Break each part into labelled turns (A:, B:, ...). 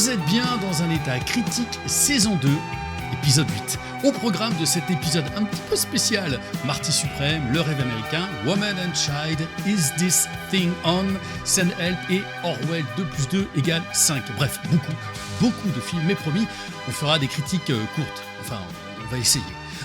A: Vous êtes bien dans un état critique, saison 2, épisode 8. Au programme de cet épisode un petit peu spécial, Marty Suprême, Le Rêve Américain, Woman and Child, Is This Thing On, Send Help et Orwell 2+2 égale 5. Bref, beaucoup de films, mais promis, on fera des critiques courtes. Enfin, on va essayer.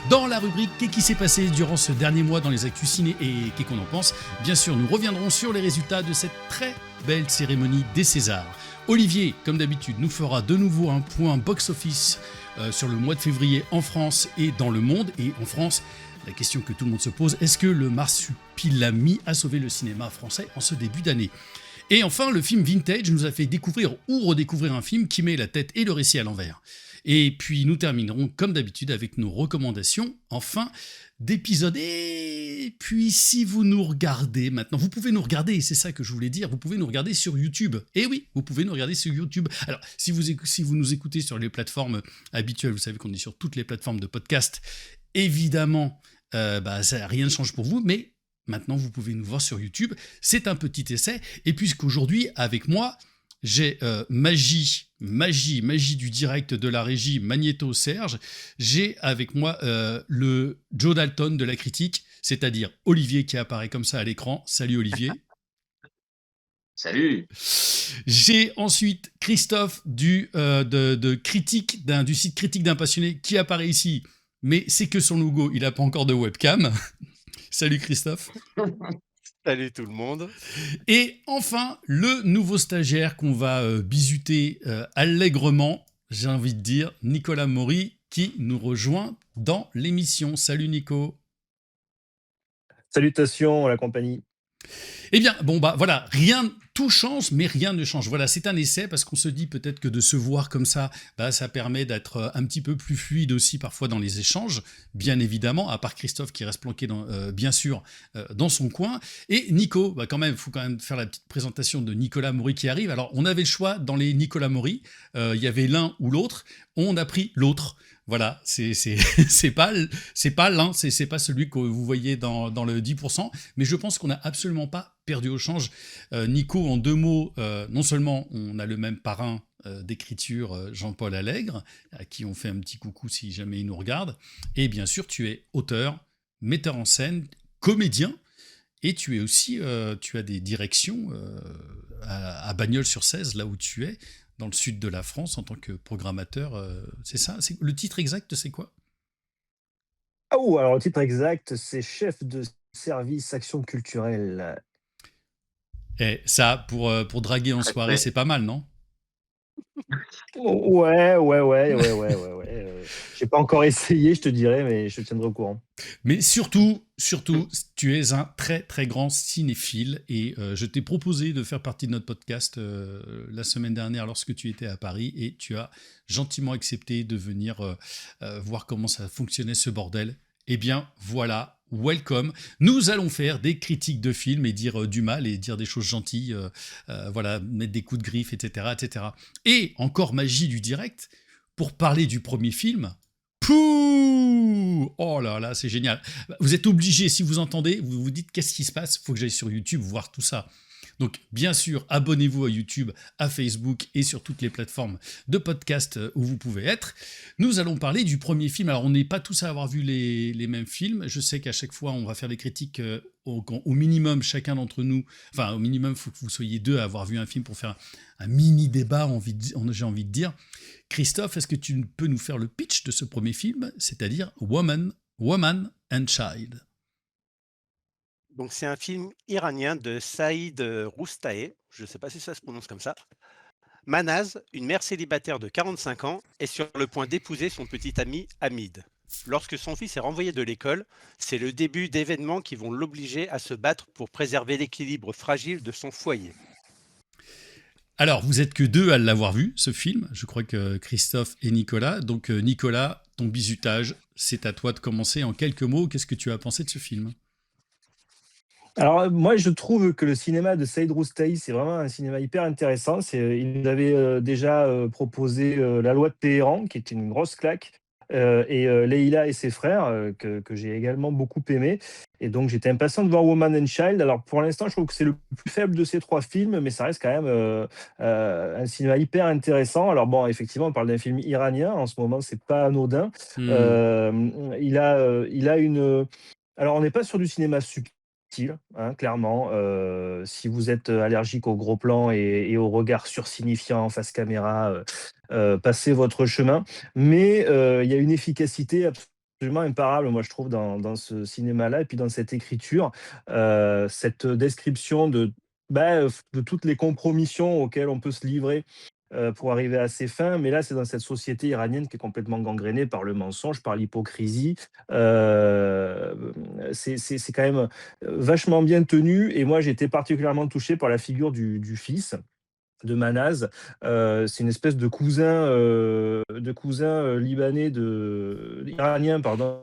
A: Dans la rubrique « Qu'est-ce qui s'est passé durant ce dernier mois dans les actus ciné et qu'est-ce qu'on en pense ?» Bien sûr, nous reviendrons sur les résultats de cette très belle cérémonie des Césars. Olivier, comme d'habitude, nous fera de nouveau un point box-office sur le mois de février en France et dans le monde. Et en France, la question que tout le monde se pose, est-ce que le marsupilami a sauvé le cinéma français en ce début d'année ? Et enfin, le film Vintage nous a fait découvrir ou redécouvrir un film qui met la tête et le récit à l'envers. Et puis nous terminerons comme d'habitude avec nos recommandations en fin d'épisode. Et puis si vous nous regardez maintenant, vous pouvez nous regarder, c'est ça que je voulais dire, vous pouvez nous regarder sur YouTube. Et oui, vous pouvez nous regarder sur YouTube. Alors si vous nous écoutez sur les plateformes habituelles, vous savez qu'on est sur toutes les plateformes de podcast, évidemment, rien ne change pour vous, mais maintenant vous pouvez nous voir sur YouTube. C'est un petit essai. Et puisqu'aujourd'hui, avec moi, j'ai magie du direct de la régie Magnéto Serge. J'ai avec moi le Joe Dalton de la critique, c'est-à-dire Olivier qui apparaît comme ça à l'écran. Salut Olivier.
B: Salut.
A: J'ai ensuite Christophe du site Critique d'un passionné qui apparaît ici, mais c'est que son logo, il n'a pas encore de webcam. Salut Christophe.
C: Salut tout le monde.
A: Et enfin, le nouveau stagiaire qu'on va bisuter allègrement, j'ai envie de dire, Nicolas Maury, qui nous rejoint dans l'émission. Salut Nico.
D: Salutations à la compagnie.
A: Eh bien, voilà, tout change, mais rien ne change. Voilà, c'est un essai parce qu'on se dit peut-être que de se voir comme ça, ça permet d'être un petit peu plus fluide aussi parfois dans les échanges, bien évidemment, à part Christophe qui reste planqué bien sûr dans son coin. Et Nico, il faut quand même faire la petite présentation de Nicolas Maury qui arrive. Alors, on avait le choix dans les Nicolas Maury, il y avait l'un ou l'autre, on a pris l'autre. Voilà, c'est pas l'un, c'est pas celui que vous voyez dans le 10%, mais je pense qu'on n'a absolument pas perdu au change. Nico, en deux mots, non seulement on a le même parrain d'écriture, Jean-Paul Allègre, à qui on fait un petit coucou si jamais il nous regarde, et bien sûr tu es auteur, metteur en scène, comédien, et tu es aussi, tu as des directions à Bagnols-sur-Cèze, là où tu es, dans le sud de la France, en tant que programmateur, c'est ça ? Le titre exact, c'est quoi ?
D: Alors le titre exact, c'est chef de service action culturelle.
A: Et ça, pour draguer en soirée, c'est pas mal, non ?
D: Ouais. J'ai pas encore essayé, je te dirais, mais je te tiendrai au courant.
A: Mais surtout, tu es un très très grand cinéphile et je t'ai proposé de faire partie de notre podcast la semaine dernière lorsque tu étais à Paris et tu as gentiment accepté de venir voir comment ça fonctionnait ce bordel. Eh bien voilà, welcome. Nous allons faire des critiques de films et dire du mal et dire des choses gentilles, mettre des coups de griffe, etc. Et encore magie du direct, pour parler du premier film, pouh, oh là là, c'est génial. Vous êtes obligés, si vous entendez, vous vous dites qu'est-ce qui se passe, il faut que j'aille sur YouTube voir tout ça. Donc, bien sûr, abonnez-vous à YouTube, à Facebook et sur toutes les plateformes de podcast où vous pouvez être. Nous allons parler du premier film. Alors, on n'est pas tous à avoir vu les mêmes films. Je sais qu'à chaque fois, on va faire des critiques au minimum, chacun d'entre nous. Enfin, au minimum, il faut que vous soyez deux à avoir vu un film pour faire un mini-débat, j'ai envie de dire. Christophe, est-ce que tu peux nous faire le pitch de ce premier film, c'est-à-dire Woman and Child ?
C: Donc c'est un film iranien de Saïd Roustaé, je ne sais pas si ça se prononce comme ça. Manaz, une mère célibataire de 45 ans, est sur le point d'épouser son petit ami Hamid. Lorsque son fils est renvoyé de l'école, c'est le début d'événements qui vont l'obliger à se battre pour préserver l'équilibre fragile de son foyer.
A: Alors, vous êtes que deux à l'avoir vu, ce film. Je crois que Christophe et Nicolas. Donc, Nicolas, ton bisutage, c'est à toi de commencer en quelques mots. Qu'est-ce que tu as pensé de ce film ?
D: Alors moi, je trouve que le cinéma de Saïd Roustaï, c'est vraiment un cinéma hyper intéressant. Il nous avait déjà proposé La Loi de Téhéran, qui était une grosse claque. Leila et ses frères, que j'ai également beaucoup aimé. Et donc j'étais impatient de voir Woman and Child. Alors pour l'instant, je trouve que c'est le plus faible de ces 3 films, mais ça reste quand même, un cinéma hyper intéressant. Alors bon, effectivement, on parle d'un film iranien, en ce moment, c'est pas anodin.
A: Hmm.
D: Il a une, alors on n'est pas sur du cinéma subtil, hein, clairement. Si vous êtes allergique aux gros plans et aux regards sursignifiants en face caméra, passez votre chemin. Mais il y a une efficacité absolument imparable, moi je trouve, dans ce cinéma-là et puis dans cette écriture, cette description de toutes les compromissions auxquelles on peut se livrer pour arriver à ses fins. Mais là, c'est dans cette société iranienne qui est complètement gangrénée par le mensonge, par l'hypocrisie. Euh, c'est quand même vachement bien tenu. Et moi, j'ai été particulièrement touché par la figure du fils de Manaz. C'est une espèce de cousin libanais, iranien, pardon,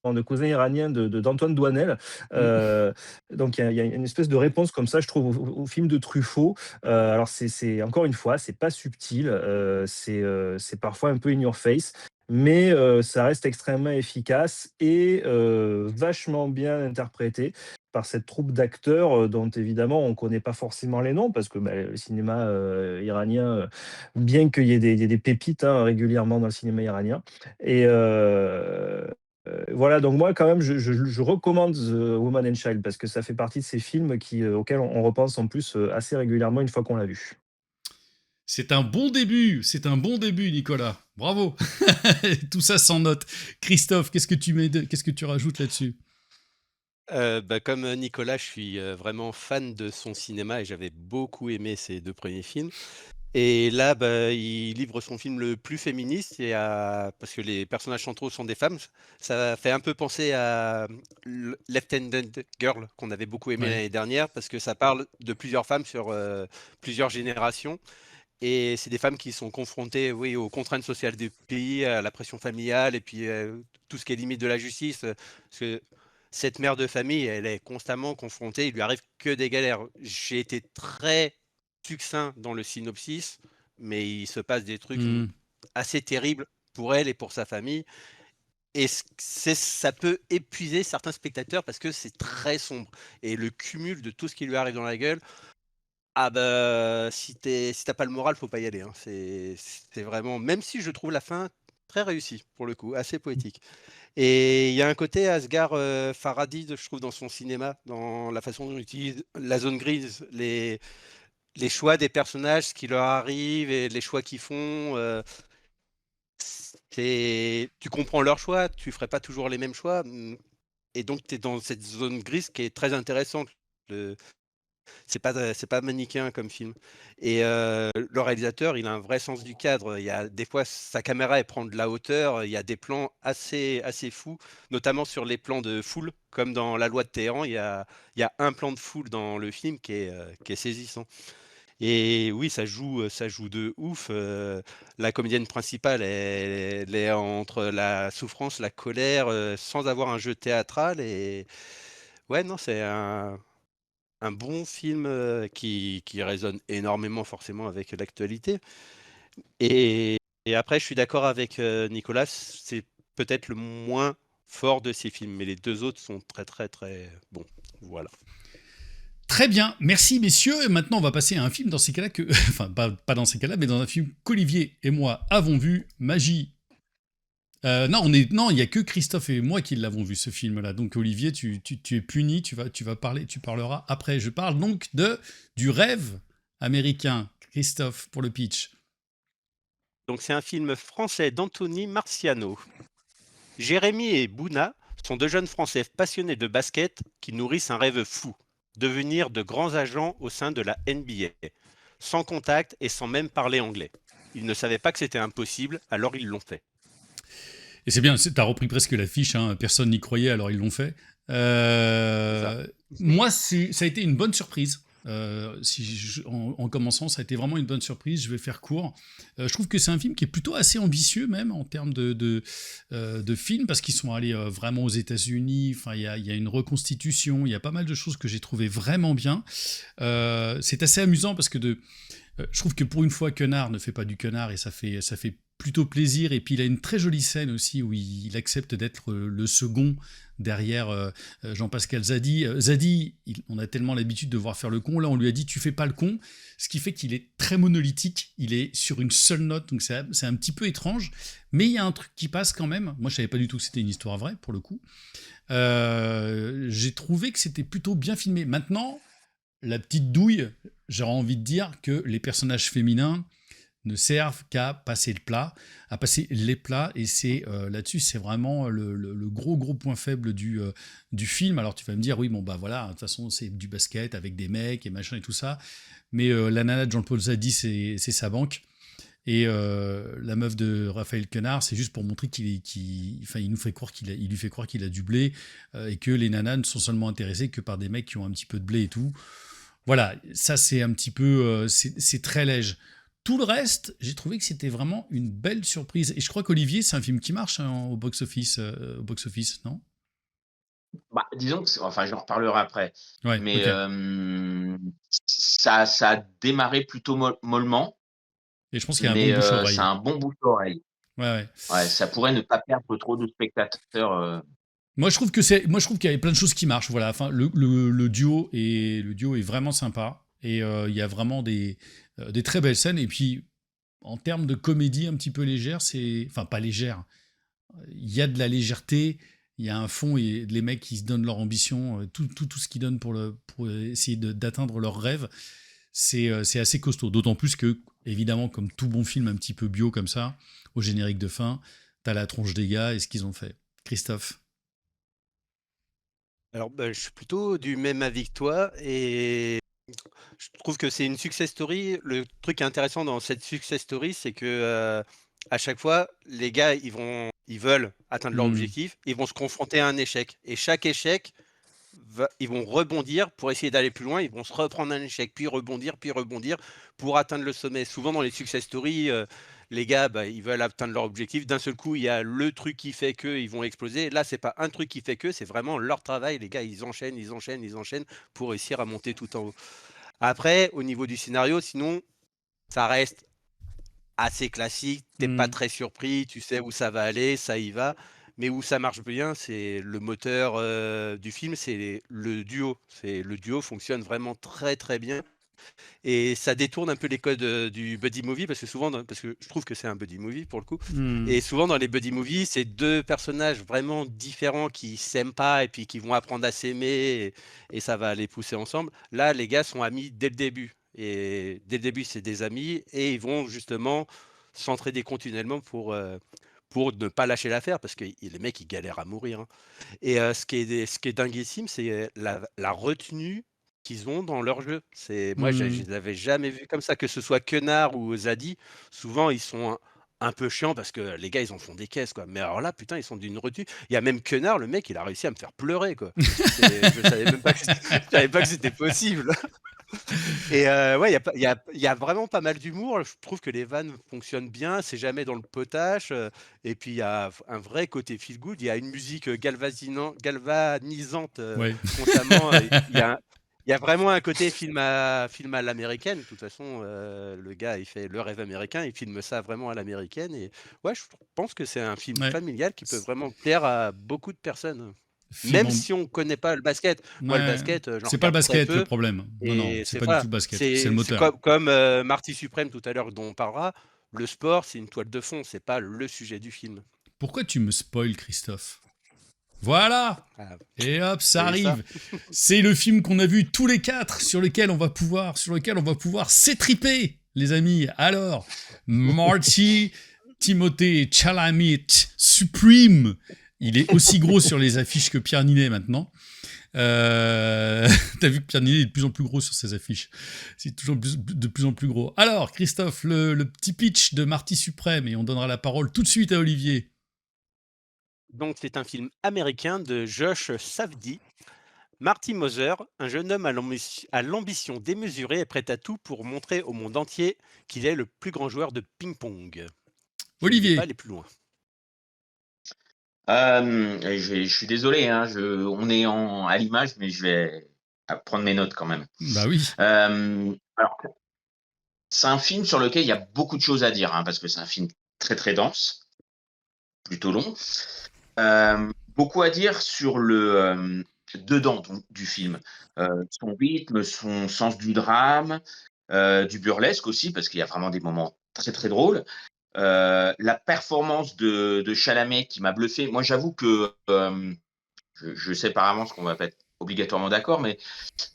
D: de cousin iranien d'Antoine Douanel.
A: Hmm.
D: Donc il y a une espèce de réponse comme ça, je trouve, au film de Truffaut. Alors encore une fois, c'est pas subtil, c'est parfois un peu in your face, mais ça reste extrêmement efficace et vachement bien interprété par cette troupe d'acteurs, dont évidemment on ne connaît pas forcément les noms parce que, le cinéma iranien, bien qu'il y ait des pépites, hein, régulièrement dans le cinéma iranien. Et voilà, donc moi quand même je recommande The Woman and Child parce que ça fait partie de ces films auxquels on repense en plus, assez régulièrement une fois qu'on l'a vu.
A: C'est un bon début, Nicolas. Bravo. Tout ça sans note. Christophe, qu'est-ce que tu rajoutes là-dessus?
C: Comme Nicolas, je suis vraiment fan de son cinéma et j'avais beaucoup aimé ses 2 premiers films. Et là, il livre son film le plus féministe parce que les personnages centraux sont des femmes. Ça fait un peu penser à Left Handed Girl qu'on avait beaucoup aimé
A: Ouais.
C: l'année dernière parce que ça parle de plusieurs femmes sur plusieurs générations. Et c'est des femmes qui sont confrontées, oui, aux contraintes sociales du pays, à la pression familiale et puis tout ce qui est limite de la justice. Parce que cette mère de famille, elle est constamment confrontée, il lui arrive que des galères. J'ai été très succinct dans le synopsis, mais il se passe des trucs
A: Hmm.
C: assez terribles pour elle et pour sa famille. Et ça peut épuiser certains spectateurs parce que c'est très sombre. Et le cumul de tout ce qui lui arrive dans la gueule, ah si t'as pas le moral, faut pas y aller, hein. C'est vraiment, même si je trouve la fin très réussie pour le coup, assez poétique. Et il y a un côté Asghar Farhadi, je trouve, dans son cinéma, dans la façon dont il utilise la zone grise, les choix des personnages, ce qui leur arrive et les choix qu'ils font. Tu comprends leurs choix, tu ferais pas toujours les mêmes choix. Et donc tu es dans cette zone grise qui est très intéressante. C'est pas manichéen comme film. Et le réalisateur, il a un vrai sens du cadre. Il y a des fois, sa caméra, elle prend de la hauteur. Il y a des plans assez fous, notamment sur les plans de foule, comme dans La Loi de Téhéran. Il y a un plan de foule dans le film qui est saisissant. Et oui, ça joue de ouf. La comédienne principale, elle est entre la souffrance, la colère, sans avoir un jeu théâtral. Et ouais, non, c'est un bon film qui résonne énormément forcément avec l'actualité. Et après, je suis d'accord avec Nicolas, c'est peut-être le moins fort de ces films, mais les 2 autres sont très très très bons. Voilà.
A: Très bien, merci messieurs. Et maintenant, on va passer à un film dans ces cas-là que, enfin, pas dans ces cas-là, mais dans un film qu'Olivier et moi avons vu, Magie. Non, il y a que Christophe et moi qui l'avons vu ce film-là. Donc Olivier, tu es puni, tu parleras après. Je parle donc du rêve américain. Christophe pour le pitch.
C: Donc c'est un film français d'Anthony Marciano. Jérémy et Bouna sont 2 jeunes Français passionnés de basket qui nourrissent un rêve fou, devenir de grands agents au sein de la NBA, sans contact et sans même parler anglais. Ils ne savaient pas que c'était impossible, alors ils l'ont fait.
A: Et c'est bien, t'as repris presque l'affiche, hein, personne n'y croyait, alors ils l'ont fait.
C: C'est ça.
A: Moi, ça a été une bonne surprise. En commençant, ça a été vraiment une bonne surprise. Je vais faire court. Je trouve que c'est un film qui est plutôt assez ambitieux, même en termes de film, parce qu'ils sont allés vraiment aux États-Unis. Enfin, il y a une reconstitution. Il y a pas mal de choses que j'ai trouvé vraiment bien. C'est assez amusant parce que je trouve que pour une fois, Quenard ne fait pas du Quenard et ça fait plutôt plaisir. Et puis il a une très jolie scène aussi où il accepte d'être le second derrière Jean-Pascal Zadi. Zadi, on a tellement l'habitude de voir faire le con. Là, on lui a dit tu fais pas le con, ce qui fait qu'il est très monolithique. Il est sur une seule note, donc c'est un petit peu étrange. Mais il y a un truc qui passe quand même. Moi, je savais pas du tout que c'était une histoire vraie pour le coup. J'ai trouvé que c'était plutôt bien filmé. Maintenant, la petite douille, j'aurais envie de dire que les personnages féminins ne servent qu'à passer le plat, à passer les plats, et c'est là-dessus, c'est vraiment le gros point faible du film. Alors tu vas me dire, oui, bon bah voilà, de toute façon c'est du basket avec des mecs et machin et tout ça, mais la nana de Jean-Paul Zadi, c'est sa banque, et la meuf de Raphaël Quenard, c'est juste pour montrer enfin, il lui fait croire qu'il a du blé, et que les nanas ne sont seulement intéressées que par des mecs qui ont un petit peu de blé et tout. Voilà, ça c'est un petit peu, c'est très léger. Tout le reste, j'ai trouvé que c'était vraiment une belle surprise. Et je crois qu'Olivier, c'est un film qui marche au box-office, non?
B: Bah, disons que, enfin, j'en reparlerai après.
A: Ouais,
B: Mais
A: ok.
B: ça a démarré plutôt mollement,
A: Et je pense qu'il y a un
B: mais
A: bon
B: c'est
A: bouche-oreille.
B: un bon bouche-oreille.
A: Ouais, ouais.
B: Ouais, ça pourrait ne pas perdre trop de spectateurs.
A: Moi, je trouve qu'il y a plein de choses qui marchent. Voilà. Enfin, le duo est vraiment sympa. Et il y a vraiment des très belles scènes. Et puis, en termes de comédie un petit peu légère, enfin, pas légère. Il y a de la légèreté, il y a un fond, et les mecs qui se donnent leur ambition, tout ce qu'ils donnent pour essayer d'atteindre leurs rêves, c'est assez costaud. D'autant plus que, évidemment, comme tout bon film un petit peu bio comme ça, au générique de fin, t'as la tronche des gars et ce qu'ils ont fait. Christophe?
C: Alors, je suis plutôt du même avis que toi, et je trouve que c'est une success story. Le truc intéressant dans cette success story, c'est que à chaque fois, les gars, ils veulent atteindre leur objectif, ils vont se confronter à un échec. Et chaque échec, ils vont rebondir pour essayer d'aller plus loin. Ils vont se reprendre un échec, puis rebondir pour atteindre le sommet. Souvent dans les success stories, les gars, ils veulent atteindre leur objectif. D'un seul coup, il y a le truc qui fait qu'ils vont exploser. Là, c'est pas un truc qui fait que, c'est vraiment leur travail. Les gars, ils enchaînent pour réussir à monter tout en haut. Après, au niveau du scénario, sinon, ça reste assez classique. T'es pas très surpris, tu sais où ça va aller, ça y va. Mais où ça marche bien, c'est le moteur du film, c'est le duo. Le duo fonctionne vraiment très très bien. Et ça détourne un peu les codes du buddy movie, parce que parce que je trouve que c'est un buddy movie pour le coup. Et souvent dans les buddy movies, c'est deux personnages vraiment différents qui s'aiment pas et puis qui vont apprendre à s'aimer, et ça va les pousser ensemble. Là, les gars sont amis dès le début. Et dès le début, c'est des amis, et ils vont justement s'entraider continuellement pour ne pas lâcher l'affaire, parce que les mecs, ils galèrent à mourir, hein. Et ce qui est dinguissime, c'est la retenue qu'ils ont dans leur jeu. Moi, je les avais jamais vus comme ça, que ce soit Quenard ou Zadi. Souvent, ils sont un peu chiants parce que les gars, ils en font des caisses, quoi. Mais alors là, putain, ils sont d'une retenue. Il y a même Quenard, le mec, il a réussi à me faire pleurer, quoi. Je savais même pas je savais pas que c'était possible. Et ouais, il y a vraiment pas mal d'humour. Je trouve que les vannes fonctionnent bien, c'est jamais dans le potache. Et puis il y a un vrai côté feel good. Il y a une musique galvanisante
A: Ouais.
C: constamment. Il y a vraiment un côté film à l'américaine. De toute façon, le gars, il fait le rêve américain, il filme ça vraiment à l'américaine. Et ouais, je pense que c'est un film
A: Ouais.
C: familial qui peut vraiment plaire à beaucoup de personnes.
A: Film
C: Même
A: en-
C: si on connaît pas le basket. Moi, le
A: Ouais.
C: basket, j'en
A: C'est pas le
C: regarde très
A: basket le
C: peu.
A: problème. Non, non,
C: Et
A: c'est
C: c'est
A: pas du tout
C: voilà,
A: le basket, c'est le
C: c'est
A: moteur.
C: comme Marty Suprême tout à l'heure dont on parlera, le sport, c'est une toile de fond, c'est pas le sujet du film.
A: Pourquoi tu me spoil, Christophe? Voilà!
C: Ah,
A: Et hop, ça
C: t'as vu ça?
A: arrive. C'est le film qu'on a vu tous les quatre, sur lequel on va pouvoir s'étriper, les amis. Alors, Marty Timothée Chalamet Supreme. Il est aussi gros sur les affiches que Pierre Ninet maintenant. T'as vu que Pierre Ninet est de plus en plus gros sur ses affiches. C'est de plus en plus gros. Alors, Christophe, le petit pitch de Marty Suprême, et on donnera la parole tout de suite à Olivier.
C: Donc c'est un film américain de Josh Safdie. Marty Moser, un jeune homme à l'ambition démesurée, est prêt à tout pour montrer au monde entier qu'il est le plus grand joueur de ping-pong. Je ne vais
A: Olivier.
C: pas aller plus loin.
B: Je suis désolé, hein, on est à l'image, mais je vais prendre mes notes quand même.
A: Bah oui.
B: Alors, c'est un film sur lequel il y a beaucoup de choses à dire, hein, parce que c'est un film très très dense, plutôt long. Beaucoup à dire sur le dedans du film. Son rythme, son sens du drame, du burlesque aussi, parce qu'il y a vraiment des moments très très drôles. La performance de Chalamet qui m'a bluffé. Moi, j'avoue que je sais par avance qu'on va pas être obligatoirement d'accord, mais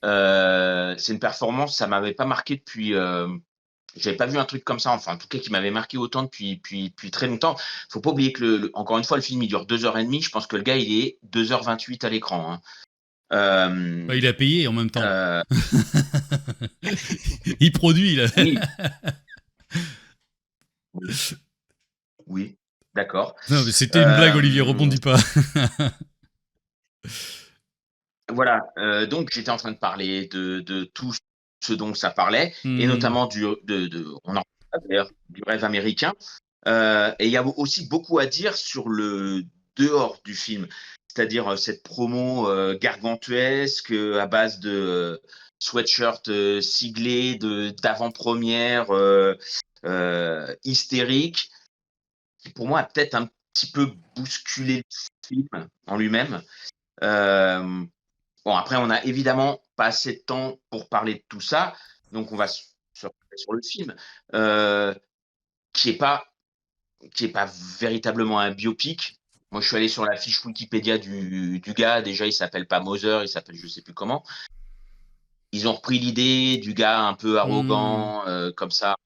B: c'est une performance, ça m'avait pas marqué depuis. J'avais pas vu un truc comme ça, enfin, en tout cas, qui m'avait marqué autant depuis très longtemps. Faut pas oublier que, encore une fois, le film, il dure 2h30. Je pense que le gars, il est 2h28 à l'écran. Hein.
A: Bah, il a payé en même temps.
B: Euh,
A: Il produit, là.
B: oui. Oui, d'accord.
A: Non, mais c'était une blague, Olivier, rebondis pas.
B: Voilà, donc j'étais en train de parler de tout ce dont ça parlait, et notamment on en parle d'ailleurs, du rêve américain. Et il y a aussi beaucoup à dire sur le dehors du film, c'est-à-dire cette promo gargantuesque à base de sweatshirt siglés d'avant-première hystérique, qui pour moi a peut-être un petit peu bousculé le film en lui-même. Bon, après, on n'a évidemment pas assez de temps pour parler de tout ça, donc on va se retrouver sur le film, qui est pas véritablement un biopic. Moi, je suis allé sur la fiche Wikipédia du gars. Déjà, il s'appelle pas Moser, il s'appelle je sais plus comment. Ils ont repris l'idée du gars un peu arrogant, comme ça,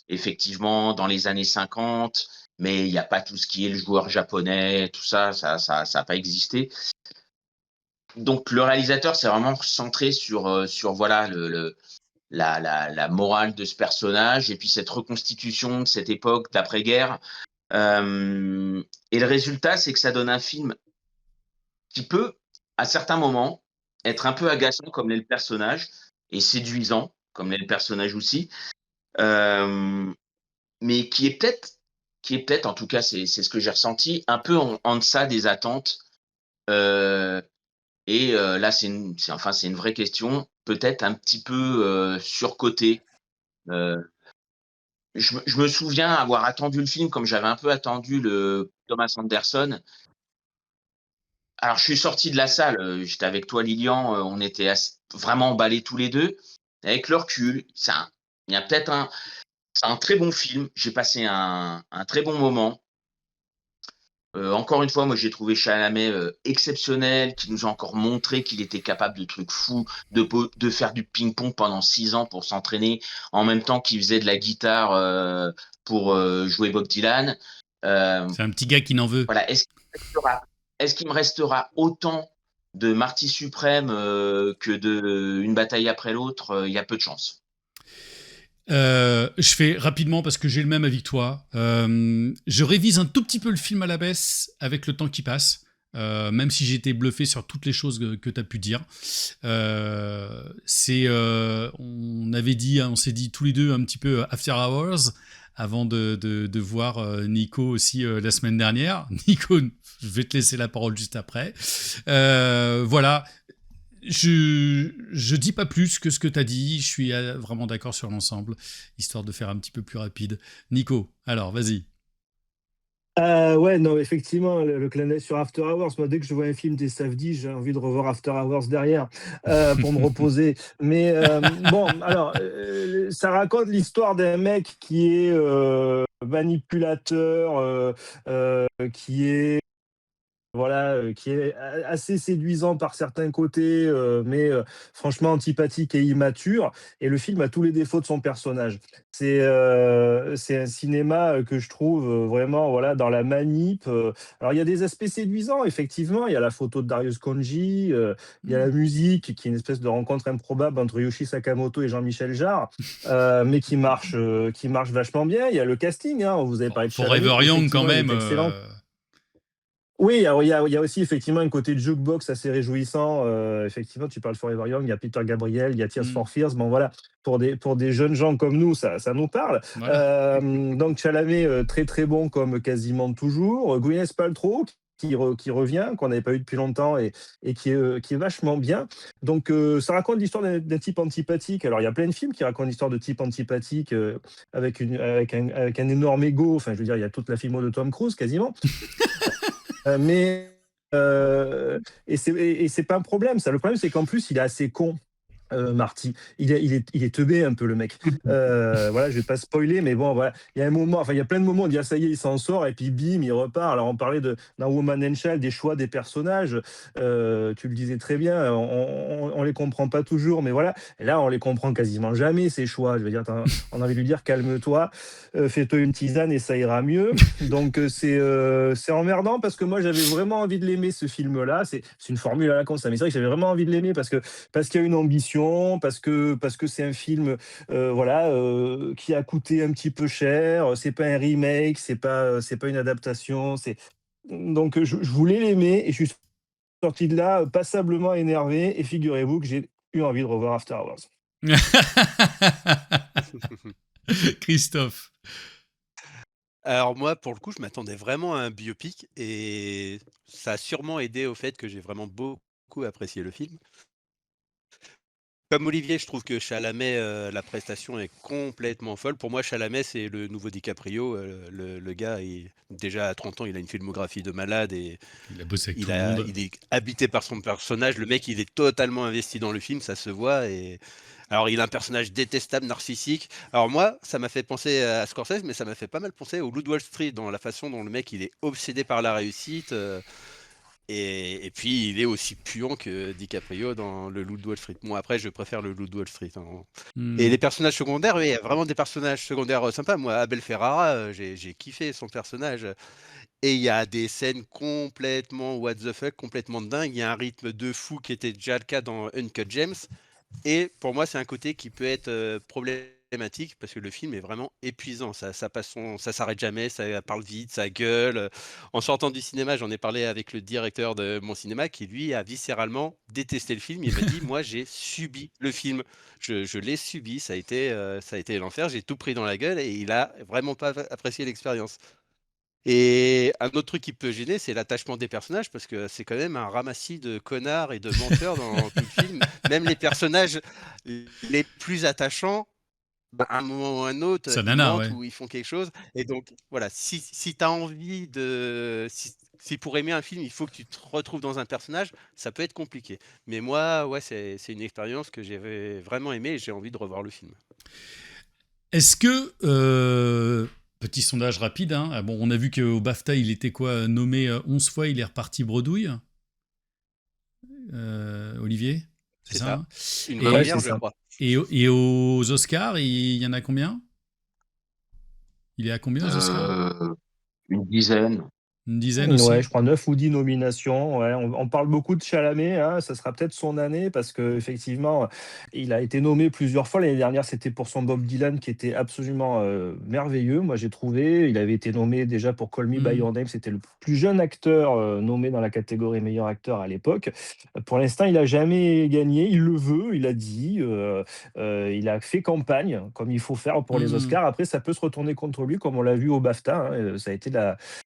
B: effectivement, dans les années 50, mais il n'y a pas tout ce qui est le joueur japonais, tout ça, ça a pas existé. Donc le réalisateur s'est vraiment centré sur voilà la morale de ce personnage et puis cette reconstitution de cette époque d'après-guerre. Et le résultat, c'est que ça donne un film qui peut, à certains moments, être un peu agaçant comme l'est le personnage et séduisant comme l'est le personnage aussi, mais qui est peut-être, en tout cas, c'est ce que j'ai ressenti, un peu en deçà des attentes. Et là, c'est une vraie question, peut-être un petit peu surcoté. Je me souviens avoir attendu le film comme j'avais un peu attendu le Thomas Anderson. Alors, je suis sorti de la salle, j'étais avec toi, Lilian, on était vraiment emballés tous les deux. Avec le recul, il y a peut-être c'est un très bon film. J'ai passé un très bon moment. Encore une fois, moi j'ai trouvé Chalamet exceptionnel, qui nous a encore montré qu'il était capable de trucs fous, de faire du ping-pong pendant 6 ans pour s'entraîner, en même temps qu'il faisait de la guitare pour jouer Bob Dylan.
A: C'est un petit gars qui n'en veut.
B: Voilà. Est-ce qu'il me restera autant de Marty Suprême que de Une bataille après l'autre? Il y a peu de chance.
A: Je fais rapidement parce que j'ai le même avis que toi. Je révise un tout petit peu le film à la baisse avec le temps qui passe, même si j'ai été bluffé sur toutes les choses que tu as pu dire. On s'est dit tous les deux un petit peu After Hours avant de voir Nico aussi la semaine dernière. Nico, je vais te laisser la parole juste après. Voilà. Je dis pas plus que ce que tu as dit, je suis vraiment d'accord sur l'ensemble, histoire de faire un petit peu plus rapide. Nico, alors vas-y.
D: Ouais, non, effectivement, le clin d'œil sur After Hours, moi, dès que je vois un film des Safdie, j'ai envie de revoir After Hours derrière pour me reposer. Mais bon, alors, ça raconte l'histoire d'un mec qui est manipulateur, qui est qui est assez séduisant par certains côtés, mais franchement antipathique et immature. Et le film a tous les défauts de son personnage. C'est un cinéma que je trouve vraiment voilà, dans la manip. Alors, il y a des aspects séduisants, effectivement. Il y a la photo de Darius Konji, il y a la musique, qui est une espèce de rencontre improbable entre Yoshi Sakamoto et Jean-Michel Jarre, mais qui marche vachement bien. Il y a le casting, hein. Vous avez parlé de Chalamet,
A: Forever Young quand
D: effectivement, il est
A: même.
D: excellent. Oui, alors il y a aussi effectivement un côté jukebox assez réjouissant. Effectivement, tu parles Forever Young, il y a Peter Gabriel, il y a Tears for Fears. Bon voilà, pour des jeunes gens comme nous, ça nous parle.
A: Voilà.
D: Donc Chalamet, très très bon comme quasiment toujours. Gwyneth Paltrow, qui revient, qu'on n'avait pas eu depuis longtemps et qui est vachement bien. Donc, ça raconte l'histoire d'un type antipathique. Alors, il y a plein de films qui racontent l'histoire de type antipathique avec un énorme ego. Enfin, je veux dire, il y a toute la filmo de Tom Cruise quasiment. Mais c'est pas un problème. Ça, le problème, c'est qu'en plus, il est assez con. Marty, il est teubé un peu le mec. Voilà, je vais pas spoiler, mais bon, voilà, il y a un moment, enfin il y a plein de moments, on dit ah, ça y est, il s'en sort et puis bim, il repart. Alors on parlait d'un Woman and Child, des choix des personnages. Tu le disais très bien, on les comprend pas toujours, mais voilà. Et là, on les comprend quasiment jamais ces choix. Je veux dire, on a envie de lui dire calme-toi, fais-toi une tisane et ça ira mieux. Donc c'est emmerdant parce que moi j'avais vraiment envie de l'aimer ce film-là. C'est une formule à la con, ça, mais c'est vrai que j'avais vraiment envie de l'aimer parce qu'il y a une ambition, parce que c'est un film voilà, qui a coûté un petit peu cher, c'est pas un remake, c'est pas une adaptation, donc je voulais l'aimer et je suis sorti de là passablement énervé et figurez-vous que j'ai eu envie de revoir After Hours.
A: Christophe.
C: Alors moi, pour le coup, je m'attendais vraiment à un biopic et ça a sûrement aidé au fait que j'ai vraiment beaucoup apprécié le film. Comme Olivier, je trouve que Chalamet, la prestation est complètement folle. Pour moi, Chalamet, c'est le nouveau DiCaprio. Le gars, déjà à 30 ans, il a une filmographie de malade et
A: Il a bossé avec tout le monde.
C: il est habité par son personnage. Le mec, il est totalement investi dans le film, ça se voit. Alors, il a un personnage détestable, narcissique. Alors moi, ça m'a fait penser à Scorsese, mais ça m'a fait pas mal penser au Loup de Wall Street, dans la façon dont le mec, il est obsédé par la réussite. Et puis, il est aussi puant que DiCaprio dans le Loup de Wall Street. Moi, après, je préfère le Loup de Wall Street, hein. Et les personnages secondaires, oui, il y a vraiment des personnages secondaires sympas. Moi, Abel Ferrara, j'ai kiffé son personnage. Et il y a des scènes complètement what the fuck, complètement dingues. Il y a un rythme de fou qui était déjà le cas dans Uncut Gems. Et pour moi, c'est un côté qui peut être problématique parce que le film est vraiment épuisant. Ça s'arrête jamais, ça parle vite, ça gueule. En sortant du cinéma, j'en ai parlé avec le directeur de mon cinéma qui, lui, a viscéralement détesté le film. Il m'a dit, moi, j'ai subi le film. Je l'ai subi, ça a été l'enfer. J'ai tout pris dans la gueule et il a vraiment pas apprécié l'expérience. Et un autre truc qui peut gêner, c'est l'attachement des personnages, parce que c'est quand même un ramassis de connards et de menteurs dans tout le film. Même les personnages les plus attachants, à un moment ou à un autre,
A: Ça
C: ils
A: nana,
C: mentent
A: ouais.
C: ou ils font quelque chose. Et donc, voilà, si tu as envie de... Si pour aimer un film, il faut que tu te retrouves dans un personnage, ça peut être compliqué. Mais moi, ouais, c'est une expérience que j'ai vraiment aimée et j'ai envie de revoir le film.
A: Est-ce que... Petit sondage rapide, hein. Ah bon, on a vu qu'au BAFTA, il était quoi, nommé 11 fois, il est reparti bredouille. Olivier, c'est ça, hein.
C: Une
A: Et-
C: première,
D: c'est
C: je
D: ça.
C: crois.
A: Et aux Oscars, il y en a combien? Il est à combien aux Oscars?
B: Une dizaine.
A: Une dizaine aussi?
D: Ouais, je crois 9 ou 10 nominations. Ouais, on parle beaucoup de Chalamet, hein, ça sera peut-être son année parce qu'effectivement, il a été nommé plusieurs fois. L'année dernière, c'était pour son Bob Dylan qui était absolument merveilleux, moi j'ai trouvé. Il avait été nommé déjà pour Call Me By Your Name, c'était le plus jeune acteur nommé dans la catégorie meilleur acteur à l'époque. Pour l'instant, il n'a jamais gagné, il le veut, il a dit. Il a fait campagne comme il faut faire pour les Oscars. Après, ça peut se retourner contre lui, comme on l'a vu au BAFTA, hein. Ça a été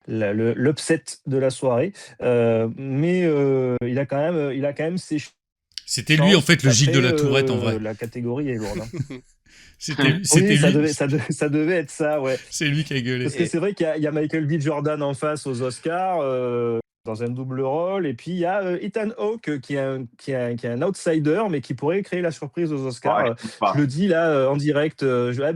D: l'upset de la soirée. Mais il a quand même ses
A: C'était lui, en fait, le Gilles de la
D: Après,
A: Tourette, en vrai.
D: La catégorie est lourde, hein.
A: C'était
D: Oui,
A: lui.
D: ça devait être ça, ouais.
A: C'est lui qui a gueulé.
D: Parce que c'est vrai qu'il y a Michael B. Jordan en face aux Oscars, dans un double rôle. Et puis, il y a Ethan Hawke qui est un outsider, mais qui pourrait créer la surprise aux Oscars.
B: Ouais,
D: Je le dis là en direct.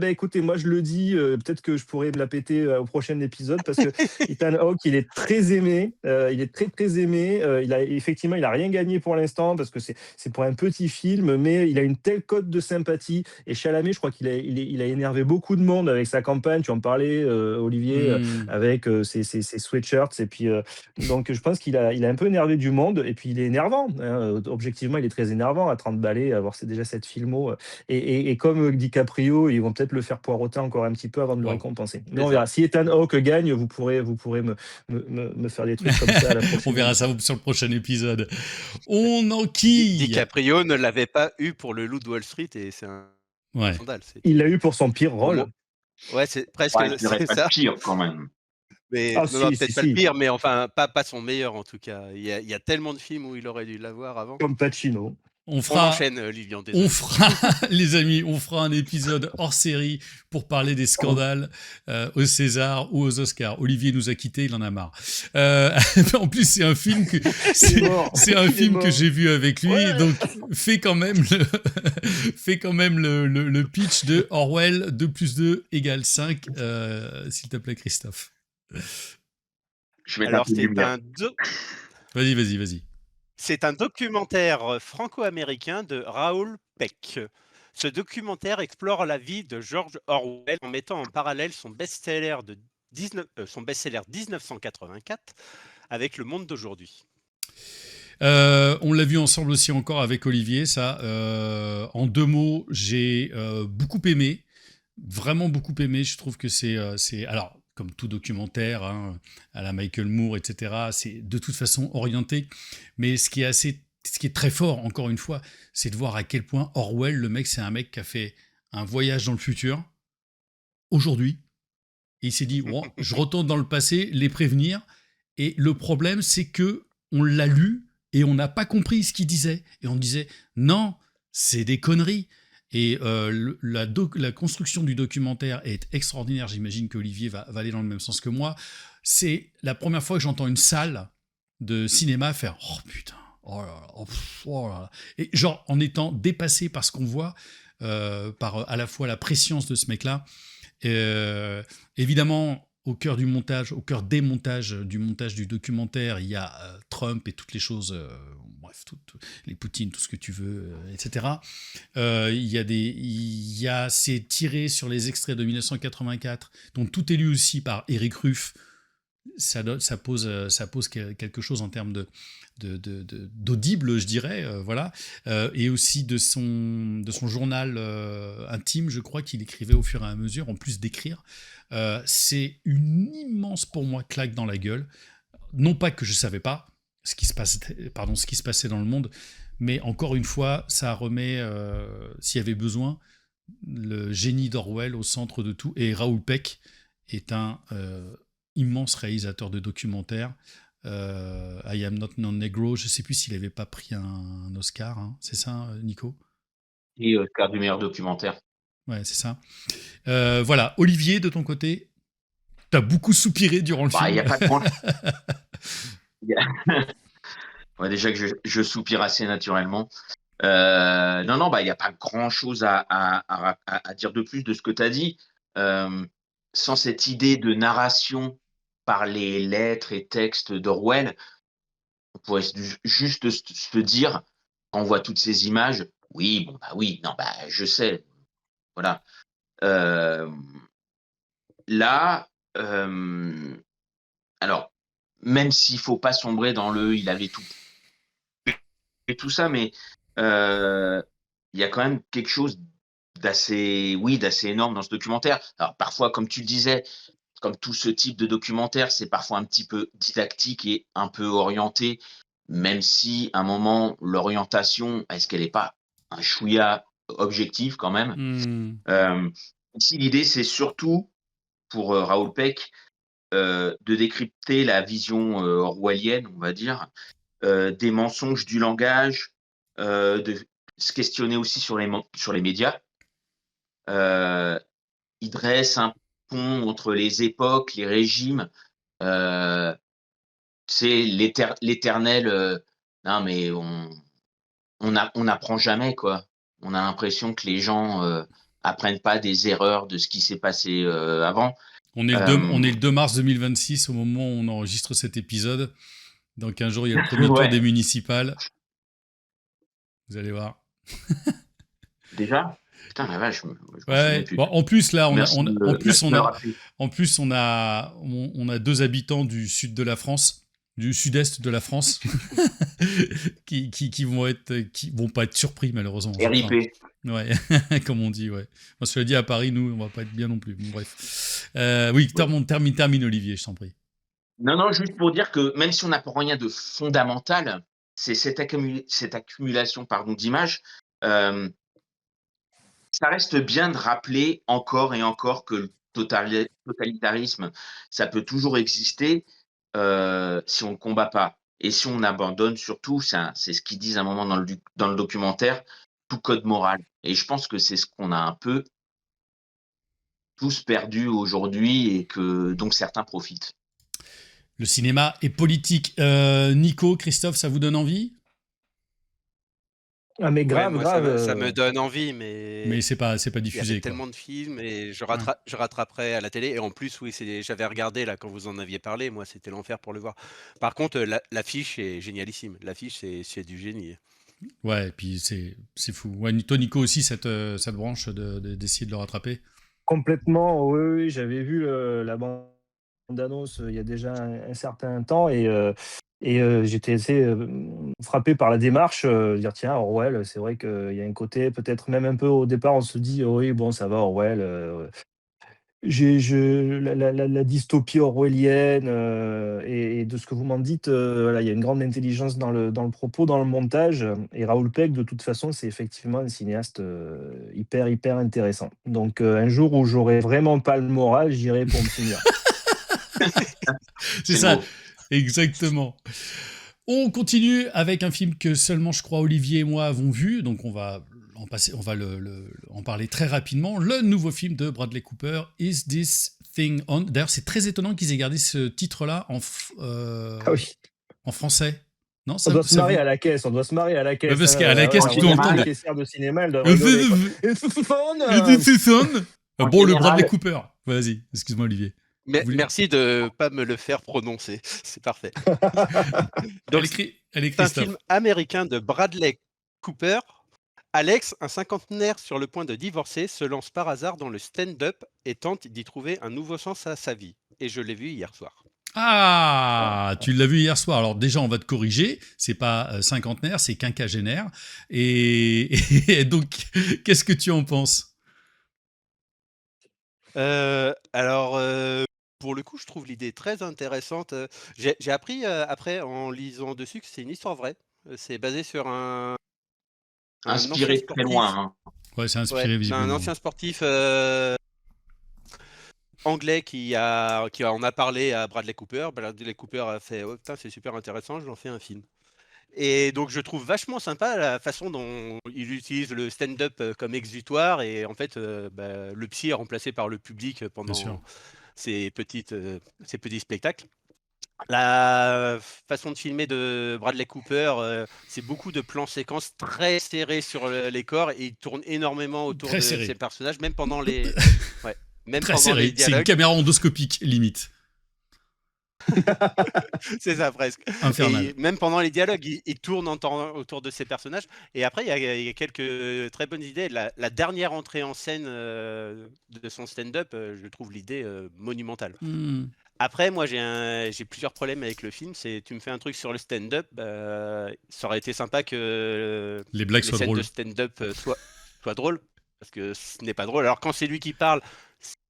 D: Écoutez, moi, je le dis. Peut-être que je pourrais me la péter au prochain épisode parce que Ethan Hawke, il est très aimé. Il est très, très aimé. Effectivement, il n'a rien gagné pour l'instant parce que c'est pour un petit film, mais il a une telle cote de sympathie. Et Chalamet, je crois qu'il a énervé beaucoup de monde avec sa campagne. Tu en parlais, Olivier, avec ses sweatshirts. Et puis, donc, je pense qu'il a un peu énervé du monde. Et puis, il est énervant, hein. Objectivement, il est très énervant à 30 balais, avoir déjà cette filmo. Et comme DiCaprio, ils vont peut-être le faire poireauter encore un petit peu avant de le récompenser. Mais on verra. Si Ethan Hawke gagne, vous pourrez me faire des trucs comme ça à la prochaine.
A: On verra ça sur le prochain épisode. On enquille.
C: DiCaprio ne l'avait pas eu pour le Loup de Wall Street et c'est un scandale.
D: Il l'a eu pour son pire rôle.
C: Ouais, c'est presque
B: Ouais, je dirais pas
C: ça.
B: pire quand même.
C: Mais
D: Ah
C: non, non,
D: si, si,
C: peut-être pas le
D: si,
C: pire, mais enfin, pas son meilleur en tout cas. Il y a tellement de films où il aurait dû l'avoir avant.
D: comme Pacino.
A: On
C: On
A: fera,
C: enchaîne, Lilian,
A: on
C: désolé.
A: fera, les amis, on fera un épisode hors série pour parler des scandales aux Césars ou aux Oscars. Olivier nous a quittés, il en a marre. En plus, c'est un film que
D: Il est mort.
A: c'est un
D: Il est
A: film que
D: mort.
A: j'ai vu avec lui,
D: Ouais.
A: donc fais quand même le pitch de Orwell 2 + 2 = 5, s'il te plaît, Christophe.
B: Je vais
C: Alors,
B: taper de lumière.
A: Vas-y.
C: c'est un documentaire franco-américain de Raoul Peck. Ce documentaire explore la vie de George Orwell en mettant en parallèle son best-seller 1984 avec le monde d'aujourd'hui.
A: On l'a vu ensemble aussi encore avec Olivier, ça. En 2 mots, j'ai beaucoup aimé, vraiment beaucoup aimé. Je trouve que c'est alors, comme tout documentaire, hein, à la Michael Moore, etc., c'est de toute façon orienté. Mais ce qui est très fort, encore une fois, c'est de voir à quel point Orwell, le mec, c'est un mec qui a fait un voyage dans le futur, aujourd'hui, et il s'est dit, oh, je retourne dans le passé, les prévenir. Et le problème, c'est que on l'a lu et on n'a pas compris ce qu'il disait. Et on disait, non, c'est des conneries. Et la construction du documentaire est extraordinaire. J'imagine qu'Olivier va aller dans le même sens que moi. C'est la première fois que j'entends une salle de cinéma faire « Oh putain, oh là là, oh là là ». Et genre en étant dépassé par ce qu'on voit, par à la fois la préscience de ce mec-là. Évidemment, au cœur du montage, au cœur des montages, du montage du documentaire, il y a Trump et toutes les choses, bref, les Poutines, tout ce que tu veux, etc. C'est tiré sur les extraits de 1984, dont tout est lu aussi par Éric Ruff. Ça pose quelque chose en termes d'audible, je dirais, voilà, et aussi de son journal intime, je crois qu'il écrivait au fur et à mesure, en plus d'écrire. C'est une immense, pour moi, claque dans la gueule. Non pas que je savais pas ce qui se passait dans le monde, mais encore une fois, ça remet, s'il y avait besoin, le génie d'Orwell au centre de tout. Et Raoul Peck est un immense réalisateur de documentaires. I Am Not Non-Negro, je ne sais plus s'il n'avait pas pris un Oscar, hein. C'est ça, Nico?
B: Et Oscar du meilleur documentaire.
A: Ouais, c'est ça. Voilà, Olivier, de ton côté, tu as beaucoup soupiré durant le film.
B: Il n'y a pas de point. Ouais, déjà que je soupire assez naturellement. Non, il n'y a pas grand-chose à dire de plus de ce que tu as dit. Sans cette idée de narration par les lettres et textes d'Orwell, on pourrait juste se dire, quand on voit toutes ces images, oui, je sais. Voilà. Là, alors, même s'il ne faut pas sombrer dans il avait tout et tout ça, mais il y a quand même quelque chose d'assez énorme dans ce documentaire. Alors parfois, comme tu le disais, comme tout ce type de documentaire, c'est parfois un petit peu didactique et un peu orienté, même si à un moment, l'orientation, est-ce qu'elle n'est pas un chouïa objectif quand même? Ici, l'idée, c'est surtout, pour Raoul Peck, de décrypter la vision orwellienne, on va dire, des mensonges du langage, de se questionner aussi sur les médias. Il dresse un pont entre les époques, les régimes. C'est l'éternel. Non, mais on n'apprend jamais, quoi. On a l'impression que les gens apprennent pas des erreurs de ce qui s'est passé avant.
A: On est le 2 mars 2026 au moment où on enregistre cet épisode. Dans 15 jours, il y a le premier tour des municipales. Vous allez voir.
B: Déjà ? Putain, la vache,
A: ouais. Bon, en plus, là, on a 2 habitants du sud de la France, du sud-est de la France, qui vont pas être surpris, malheureusement.
B: RIP.
A: Ouais, comme on dit, ouais. Moi, cela dit, à Paris, nous, on va pas être bien non plus. Bon, bref. Oui, termine, Olivier, je t'en prie.
B: Non, juste pour dire que même si on n'a rien de fondamental, c'est cette accumulation d'images. Ça reste bien de rappeler encore et encore que totalitarisme, ça peut toujours exister si on ne combat pas. Et si on abandonne surtout, c'est ce qu'ils disent à un moment dans le documentaire, tout code moral. Et je pense que c'est ce qu'on a un peu tous perdu aujourd'hui et que donc certains profitent.
A: Le cinéma est politique. Nico, Christophe, ça vous donne envie?
D: Ah, mais grave,
C: moi,
D: grave.
C: ça me donne envie, mais
A: Mais c'est pas
C: il y
A: diffusé,
C: avait
A: quoi.
C: tellement de films et je rattraperai à la télé. Et en plus, oui, j'avais regardé là quand vous en aviez parlé. Moi, c'était l'enfer pour le voir. Par contre, l'affiche est génialissime. L'affiche, c'est du génie.
A: Ouais, et puis c'est fou. Ouais, toi, Nico, aussi, cette branche d'essayer de le rattraper.
D: Complètement, oui, oui, j'avais vu la bande-annonce il y a déjà un certain temps et j'étais assez frappé par la démarche, dire tiens, Orwell, c'est vrai qu'il y a un côté, peut-être même un peu au départ, on se dit oui, bon, ça va, Orwell. La dystopie orwellienne et de ce que vous m'en dites, voilà, il y a une grande intelligence dans le propos, dans le montage. Et Raoul Peck, de toute façon, c'est effectivement un cinéaste hyper, hyper intéressant. Donc, un jour où j'aurai vraiment pas le moral, j'irai pour me finir.
A: C'est ça, exactement. On continue avec un film que seulement, je crois, Olivier et moi avons vu. Donc, on va en parler très rapidement. Le nouveau film de Bradley Cooper, Is This Thing On? D'ailleurs, c'est très étonnant qu'ils aient gardé ce titre-là
D: Ah oui.
A: en français. Non,
D: On doit se marrer à la caisse,
A: Ouais, parce qu'à la caisse, tout entend.
D: La caissière de cinéma, elle doit rigoler, quoi.
A: Bon, le Bradley Cooper. Vas-y, excuse-moi, Olivier.
C: Merci de pas me le faire prononcer. C'est parfait. Donc,
A: c'est
C: un film américain de Bradley Cooper. Alex, un cinquantenaire sur le point de divorcer, se lance par hasard dans le stand-up et tente d'y trouver un nouveau sens à sa vie. Et je l'ai vu hier soir.
A: Ah, tu l'as vu hier soir. Alors déjà, on va te corriger. C'est pas cinquantenaire, c'est quinquagénaire. Et donc, qu'est-ce que tu en penses?
C: Alors, pour le coup, je trouve l'idée très intéressante. J'ai appris après, en lisant dessus, que c'est une histoire vraie. C'est basé sur un
B: inspiré
C: ancien
B: très loin. Hein.
A: Ouais, c'est inspiré visiblement.
C: C'est un ancien sportif anglais qui en a parlé à Bradley Cooper. Bradley Cooper a fait oh, putain, c'est super intéressant, j'en fais un film. Et donc je trouve vachement sympa la façon dont il utilise le stand-up comme exutoire et en fait le psy est remplacé par le public pendant ces petits spectacles. La façon de filmer de Bradley Cooper, c'est beaucoup de plans séquences très serrés sur les corps et il tourne énormément autour de ses personnages, même pendant les
A: très serré. C'est une caméra endoscopique limite.
C: C'est ça presque.
A: Infernal.
C: Et même pendant les dialogues, il tourne autour de ses personnages. Et après, il y a quelques très bonnes idées. La dernière entrée en scène de son stand-up, je trouve l'idée monumentale. Après, moi, j'ai plusieurs problèmes avec le film. Tu me fais un truc sur le stand-up, ça aurait été sympa que
A: les blagues soient
C: scènes
A: drôles.
C: de stand-up soient drôles, parce que ce n'est pas drôle. Alors quand c'est lui qui parle,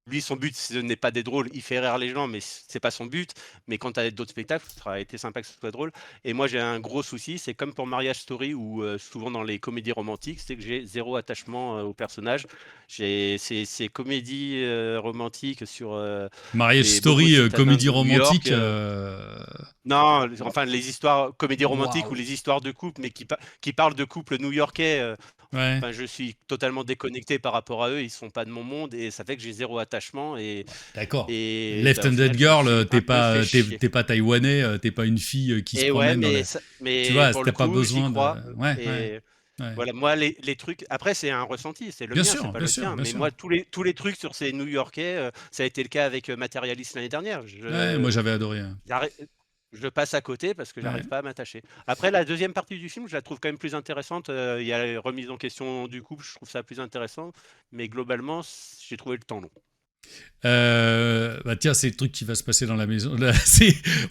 C: lui, son but, ce n'est pas d'être drôle. Il fait rire les gens, mais c'est pas son but. Mais quand tu as d'autres spectacles, ça aurait été sympa que ce soit drôle. Et moi, j'ai un gros souci. C'est comme pour Marriage Story ou souvent dans les comédies romantiques, c'est que j'ai zéro attachement au personnage. Ces comédies romantiques sur
A: Marriage Story, comédie romantique.
C: Non, enfin les histoires comédies romantiques ou les histoires de couple, mais qui parlent de couples new-yorkais.
A: Ouais.
C: Enfin, je suis totalement déconnecté par rapport à eux, ils sont pas de mon monde et ça fait que j'ai zéro attachement.
A: D'accord. Left-handed girl, t'es pas taïwanais, t'es pas une fille qui se promène dans
C: mais
A: tu vois,
C: pour
A: t'as
C: le
A: pas
C: coup,
A: besoin
C: de.
A: Ouais.
C: Voilà, moi les trucs. Après, c'est un ressenti, c'est le mien, c'est pas le tien. Mais moi, tous les trucs sur ces New-Yorkais, ça a été le cas avec Materialist l'année dernière.
A: Moi j'avais adoré.
C: Je passe à côté parce que j'arrive pas à m'attacher. Après, la deuxième partie du film, je la trouve quand même plus intéressante. Il y a la remise en question du couple, je trouve ça plus intéressant. Mais globalement, j'ai trouvé le temps long.
A: Tiens, c'est le truc qui va se passer dans la maison. Là,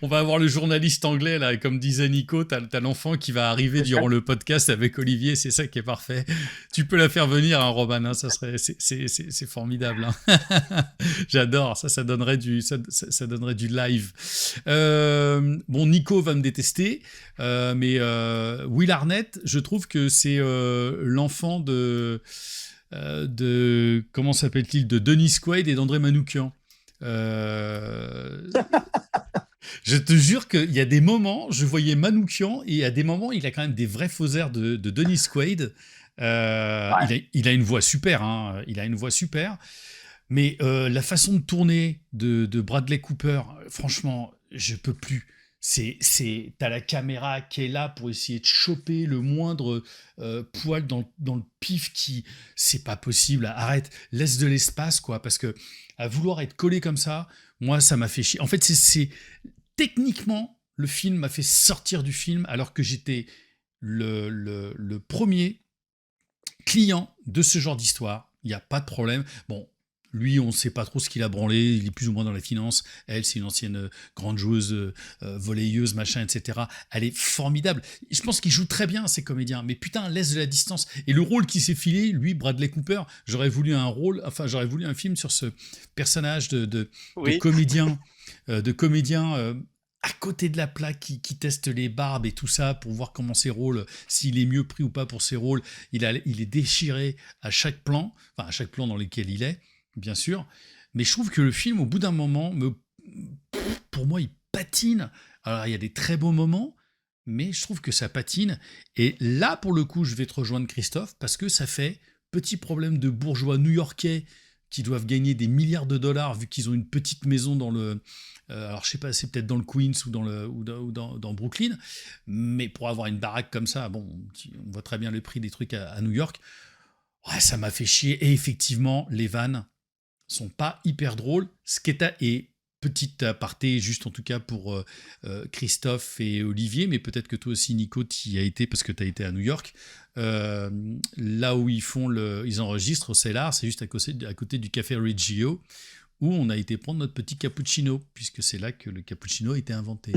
A: on va avoir le journaliste anglais, là, comme disait Nico, t'as l'enfant qui va arriver durant le podcast avec Olivier, c'est ça qui est parfait. Tu peux la faire venir, hein, Roman, hein, c'est formidable. Hein. J'adore, ça donnerait du live. Bon, Nico va me détester, mais Will Arnett, je trouve que c'est l'enfant de de comment s'appelle-t-il, de Dennis Quaid et d'André Manoukian. Je te jure qu'il y a des moments, je voyais Manoukian et à des moments, il a quand même des vrais faux airs de Dennis Quaid. Il a une voix super, hein, il a une voix super. Mais la façon de tourner de Bradley Cooper, franchement, je peux plus. T'as la caméra qui est là pour essayer de choper le moindre poil dans le pif qui... C'est pas possible, arrête, laisse de l'espace, quoi, parce que à vouloir être collé comme ça, moi, ça m'a fait chier. En fait, techniquement, le film m'a fait sortir du film alors que j'étais le premier client de ce genre d'histoire. Il n'y a pas de problème. Bon, lui, on ne sait pas trop ce qu'il a branlé. Il est plus ou moins dans la finance. Elle, c'est une ancienne grande joueuse, volleyeuse, machin, etc. Elle est formidable. Je pense qu'il joue très bien, ces comédiens. Mais putain, laisse de la distance. Et le rôle qui s'est filé, lui, Bradley Cooper, j'aurais voulu un film sur ce personnage de
C: Oui.
A: comédien, à côté de la plaque qui teste les barbes et tout ça pour voir comment ses rôles, s'il est mieux pris ou pas pour ses rôles. Il est déchiré à chaque plan dans lequel il est, bien sûr. Mais je trouve que le film, au bout d'un moment, pour moi, il patine. Alors, il y a des très beaux moments, mais je trouve que ça patine. Et là, pour le coup, je vais te rejoindre, Christophe, parce que ça fait petit problème de bourgeois new-yorkais qui doivent gagner des milliards de dollars vu qu'ils ont une petite maison dans le... alors je sais pas, c'est peut-être dans le Queens ou dans Brooklyn, mais pour avoir une baraque comme ça, bon, on voit très bien le prix des trucs à New York. Ouais, ça m'a fait chier. Et effectivement, les vannes sont pas hyper drôles. Et petite aparté, juste en tout cas pour Christophe et Olivier, mais peut-être que toi aussi, Nico, tu y as été parce que tu as été à New York. Là où ils enregistrent au Cellar, c'est juste à côté du café Reggio, où on a été prendre notre petit cappuccino, puisque c'est là que le cappuccino a été inventé.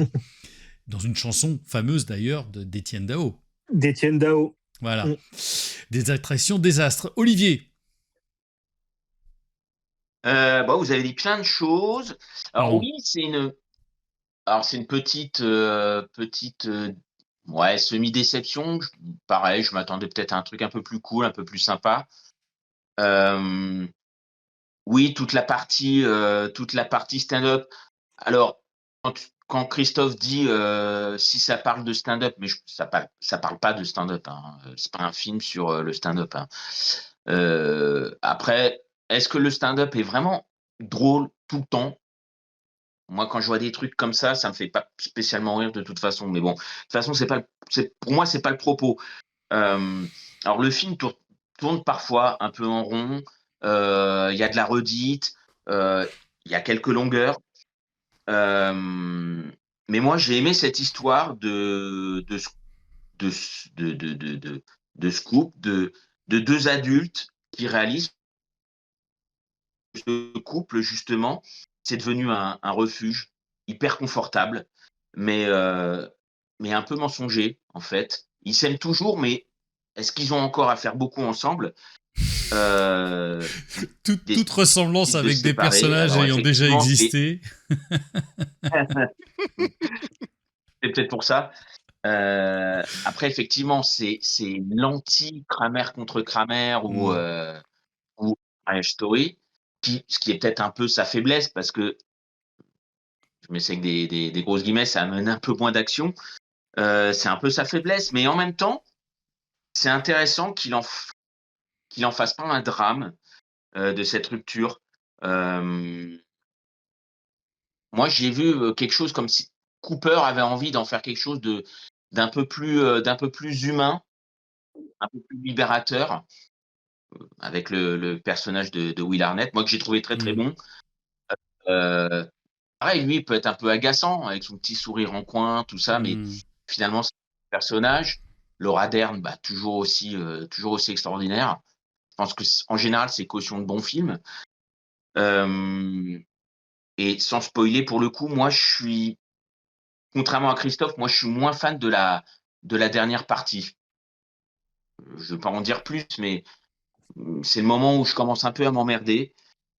A: Dans une chanson fameuse d'ailleurs d'Étienne Dao.
D: D'Étienne Dao.
A: Voilà. Des attractions désastres. Olivier.
B: Vous avez dit plein de choses. Alors
A: Pardon.
B: oui, c'est une petite semi-déception. Pareil, je m'attendais peut-être à un truc un peu plus cool, un peu plus sympa. Oui, toute la partie stand-up. Alors, quand Christophe dit si ça parle de stand-up, mais ça parle pas de stand-up, hein. C'est pas un film sur le stand-up, hein. Après, est-ce que le stand-up est vraiment drôle tout le temps? Moi, quand je vois des trucs comme ça me fait pas spécialement rire de toute façon. Mais bon, de toute façon, pour moi, c'est pas le propos. Alors, le film tourne parfois un peu en rond. Il y a de la redite. Il y a quelques longueurs. Mais moi, j'ai aimé cette histoire de scoop, de deux adultes qui réalisent que ce couple, justement, c'est devenu un refuge hyper confortable, mais un peu mensonger, en fait. Ils s'aiment toujours, mais est-ce qu'ils ont encore à faire beaucoup ensemble?
A: Toute ressemblance
B: Décident de
A: avec
B: se
A: des
B: séparer.
A: personnages
B: Alors,
A: ayant déjà
B: effectivement,
A: existé.
B: c'est peut-être pour ça. Après, effectivement, c'est l'anti-Kramer contre Kramer ou Marriage Story, ce qui est peut-être un peu sa faiblesse, parce que je mets ça avec des grosses guillemets, ça amène un peu moins d'action. C'est un peu sa faiblesse, mais en même temps, c'est intéressant qu'il en fasse pas un drame de cette rupture. Moi, j'ai vu quelque chose comme si Cooper avait envie d'en faire quelque chose d'un peu plus humain, un peu plus libérateur, avec le personnage de Will Arnett, moi que j'ai trouvé très très bon. Pareil, lui, il peut être un peu agaçant avec son petit sourire en coin, tout ça, mais finalement, c'est un personnage. Laura Dern, toujours aussi extraordinaire. Je pense que en général, c'est caution de bons films. Et sans spoiler, pour le coup, moi, contrairement à Christophe, moi, je suis moins fan de la dernière partie. Je ne vais pas en dire plus, mais c'est le moment où je commence un peu à m'emmerder.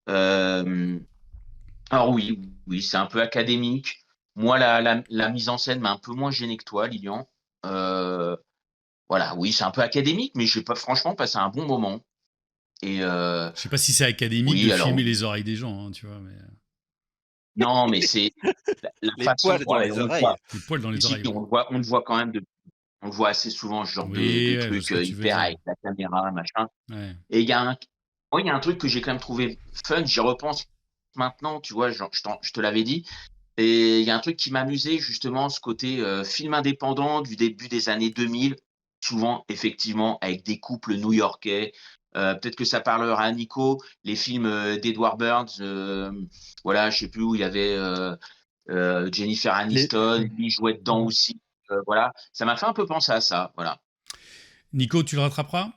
B: Alors oui, c'est un peu académique. Moi, la mise en scène m'a un peu moins gêné que toi, Lilian. Voilà, oui, c'est un peu académique, mais j'ai pas franchement passé un bon moment. Et
A: Je sais pas si c'est académique de
B: oui, alors
A: filmer les oreilles des gens, hein, tu vois, mais
B: non, mais c'est la
C: Les
B: façon,
C: poils dans
B: ouais,
C: les
B: on le
C: oreilles.
B: voit.
A: les poils dans
B: Si,
A: les
B: si,
A: oreilles, ouais.
B: on le voit assez souvent, ce genre de
A: Oui, ouais, je vois ce
B: truc,
A: que tu veux
B: hyper
A: dire.
B: avec la caméra, machin.
A: Ouais.
B: Et il y a un truc que j'ai quand même trouvé fun, j'y repense maintenant, tu vois, genre, je te l'avais dit. Et il y a un truc qui m'amusait justement, ce côté, film indépendant du début des années 2000, souvent effectivement avec des couples new-yorkais. Peut-être que ça parlera à Nico, les films, d'Edward Burns, voilà, je sais plus où il y avait, Jennifer
D: Les-
B: Aniston, lui jouait dedans aussi, voilà. Ça m'a fait un peu penser à ça, voilà.
A: Nico, tu le rattraperas?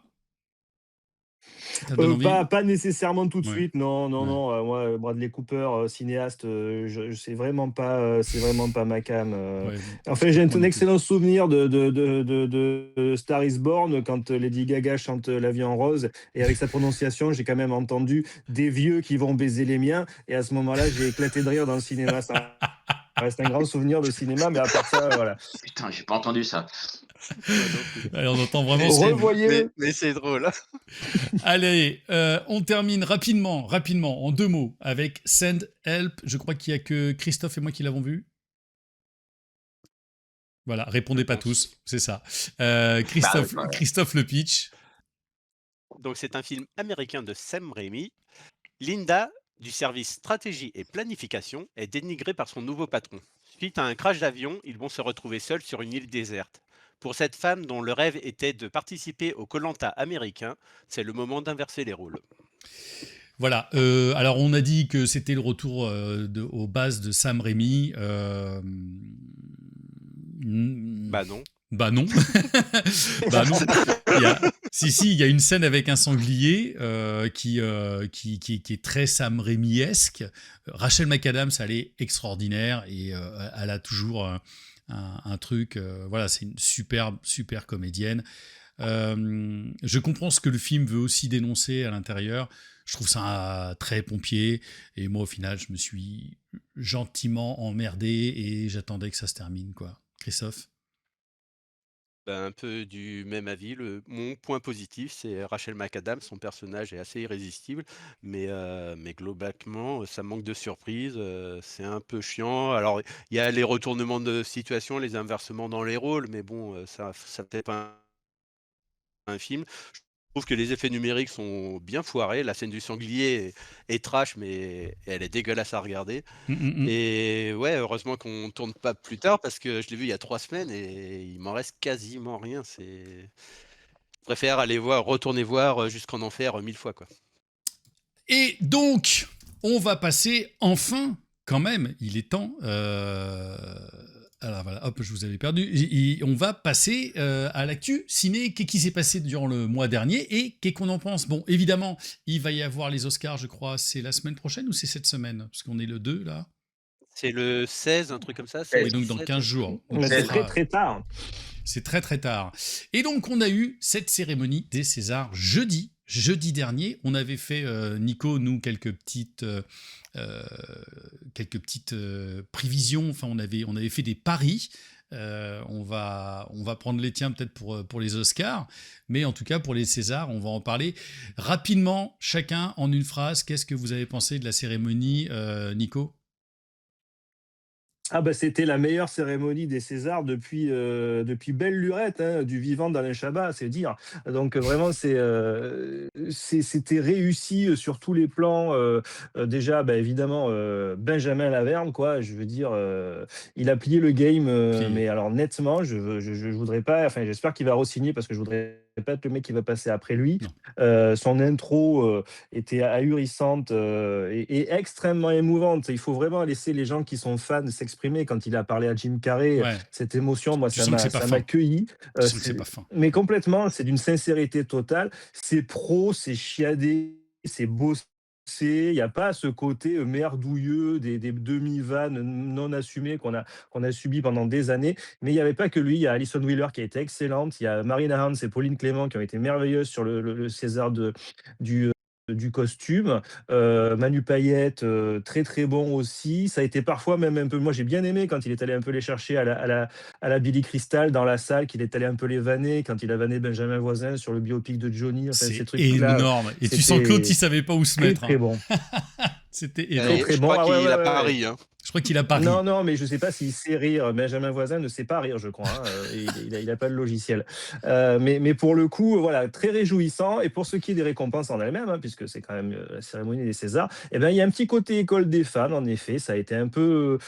A: Ça donne envie?
D: Pas nécessairement tout de
A: Ouais,
D: suite, non, non,
A: ouais,
D: non. Moi, Bradley Cooper, cinéaste, c'est vraiment pas ma came.
A: ouais, je
D: Enfin, j'ai
A: comprends
D: un
A: non plus.
D: excellent souvenir de Star is Born quand Lady Gaga chante La vie en rose. Et avec sa prononciation, j'ai quand même entendu des vieux qui vont baiser les miens. Et à ce moment-là, j'ai éclaté de rire dans le cinéma. Ça reste un grand souvenir de cinéma, mais à part ça, voilà.
B: Putain, j'ai pas entendu ça.
C: Moi non plus.
A: Allez, on entend vraiment
C: Mais
A: ce
C: c'est
A: qu'on.
D: Revoyez-le.
C: mais c'est drôle, hein.
A: Allez, on termine rapidement, en 2 mots, avec Send Help. Je crois qu'il y a que Christophe et moi qui l'avons vu. Voilà,
C: Je
A: répondez pas
C: pense.
A: tous, c'est ça.
B: Bah, ouais,
A: Christophe le pitch.
C: Donc c'est un film américain de Sam Raimi. Linda, du service stratégie et planification, est dénigrée par son nouveau patron. Suite à un crash d'avion, ils vont se retrouver seuls sur une île déserte. Pour cette femme dont le rêve était de participer au koh américain, c'est le moment d'inverser les rôles.
A: Voilà. Alors, on a dit que c'était le retour aux bases de Sam Raimi.
C: Bah non.
A: Bah non. Bah non. Si, il y a une scène avec un sanglier qui est très Sam Raimi-esque. Rachel McAdams, elle est extraordinaire et elle a toujours un truc. Voilà, c'est une super, super comédienne. Je comprends ce que le film veut aussi dénoncer à l'intérieur. Je trouve ça très pompier. Et moi, au final, je me suis gentiment emmerdé et j'attendais que ça se termine, quoi. Christophe?
C: Bah, un peu du même avis. Mon point positif, c'est Rachel McAdams. Son personnage est assez irrésistible, mais globalement, ça manque de surprise. C'est un peu chiant. Alors, il y a les retournements de situation, les inversements dans les rôles, mais bon, ça fait pas un film. Je trouve que les effets numériques sont bien foirés. La scène du sanglier est trash, mais elle est dégueulasse à regarder.
A: Hum, hum, hum.
C: Et ouais, heureusement qu'on ne tourne pas plus tard parce que je l'ai vu il y a 3 semaines et il m'en reste quasiment rien. Je préfère retourner voir Jusqu'en enfer 1000 fois, quoi.
A: Et donc, on va passer enfin, quand même, il est temps. Alors voilà, hop, je vous avais perdu. On va passer à l'actu ciné. Qu'est-ce qui s'est passé durant le mois dernier et qu'est-ce qu'on en pense? Bon, évidemment, il va y avoir les Oscars, je crois. C'est la semaine prochaine ou c'est cette semaine? Parce qu'on est le 2 là.
C: C'est le 16, un truc comme ça,
A: Oui,
C: 16,
A: donc dans
C: 17.
A: 15 jours. Donc
D: Mais
A: on
D: c'est
B: 16,
D: très,
A: fera.
D: très tard.
A: C'est très très tard. Et donc on a eu cette cérémonie des Césars jeudi dernier. On avait fait, Nico, nous, quelques petites prévisions. Enfin, on avait fait des paris. On va prendre les tiens peut-être pour les Oscars. Mais en tout cas, pour les Césars, on va en parler rapidement, chacun en une phrase. Qu'est-ce que vous avez pensé de la cérémonie, Nico?
D: Ah bah c'était la meilleure cérémonie des Césars depuis belle lurette, hein, du vivant d'Alain Chabat, c'est dire. Donc vraiment c'était réussi sur tous les plans. Déjà bah, évidemment Benjamin Laverne quoi. Je veux dire il a plié le game,
A: Plié.
D: mais alors nettement. Je voudrais pas. Enfin j'espère qu'il va re-signer parce que je voudrais pas être le mec qui va passer après lui.
A: Non.
D: Son intro était ahurissante et extrêmement émouvante. Il faut vraiment laisser les gens qui sont fans s'exprimer. Quand il a parlé à Jim Carrey,
A: Ouais.
D: cette émotion, moi,
A: Tu sens que c'est pas
D: ça
A: fin.
D: m'a cueilli.
A: Tu sens que c'est pas fin.
D: Mais complètement, c'est d'une sincérité totale. C'est pro, c'est chiadé, c'est bossé. Il n'y a pas ce côté merdouilleux des demi-vannes non assumées qu'on a subi pendant des années. Mais il n'y avait pas que lui. Il y a Alison Wheeler qui a été excellente. Il y a Marina Hans et Pauline Clément qui ont été merveilleuses sur le César du du costume. Manu Payette, très très bon aussi. Ça a été parfois même un peu. Moi, j'ai bien aimé quand il est allé un peu les chercher à la Billy Crystal dans la salle, qu'il est allé un peu les vanner, quand il a vanné Benjamin Voisin sur le biopic de Johnny. Enfin, ces
A: C'est
D: trucs-là,
A: énorme. Et tu sens que l'autre, il savait pas où se
D: très
A: mettre.
D: très
A: Hein.
D: bon.
A: C'était
C: Et
A: énorme.
D: Très
C: je
D: bon.
C: crois
D: Ah ouais,
C: qu'il
D: ouais,
C: a
D: ouais,
C: pas
D: ouais.
C: ri. Hein.
A: Je crois qu'il a pari.
D: Non, non, mais je sais pas s'il sait rire. Benjamin Voisin ne sait pas rire, je crois. Hein. Il a pas le logiciel. Mais pour le coup, voilà, très réjouissant. Et pour ce qui est des récompenses en elles-mêmes, hein, puisque c'est quand même la cérémonie des Césars, eh ben, il y a un petit côté école des fans, en effet. Ça a été un peu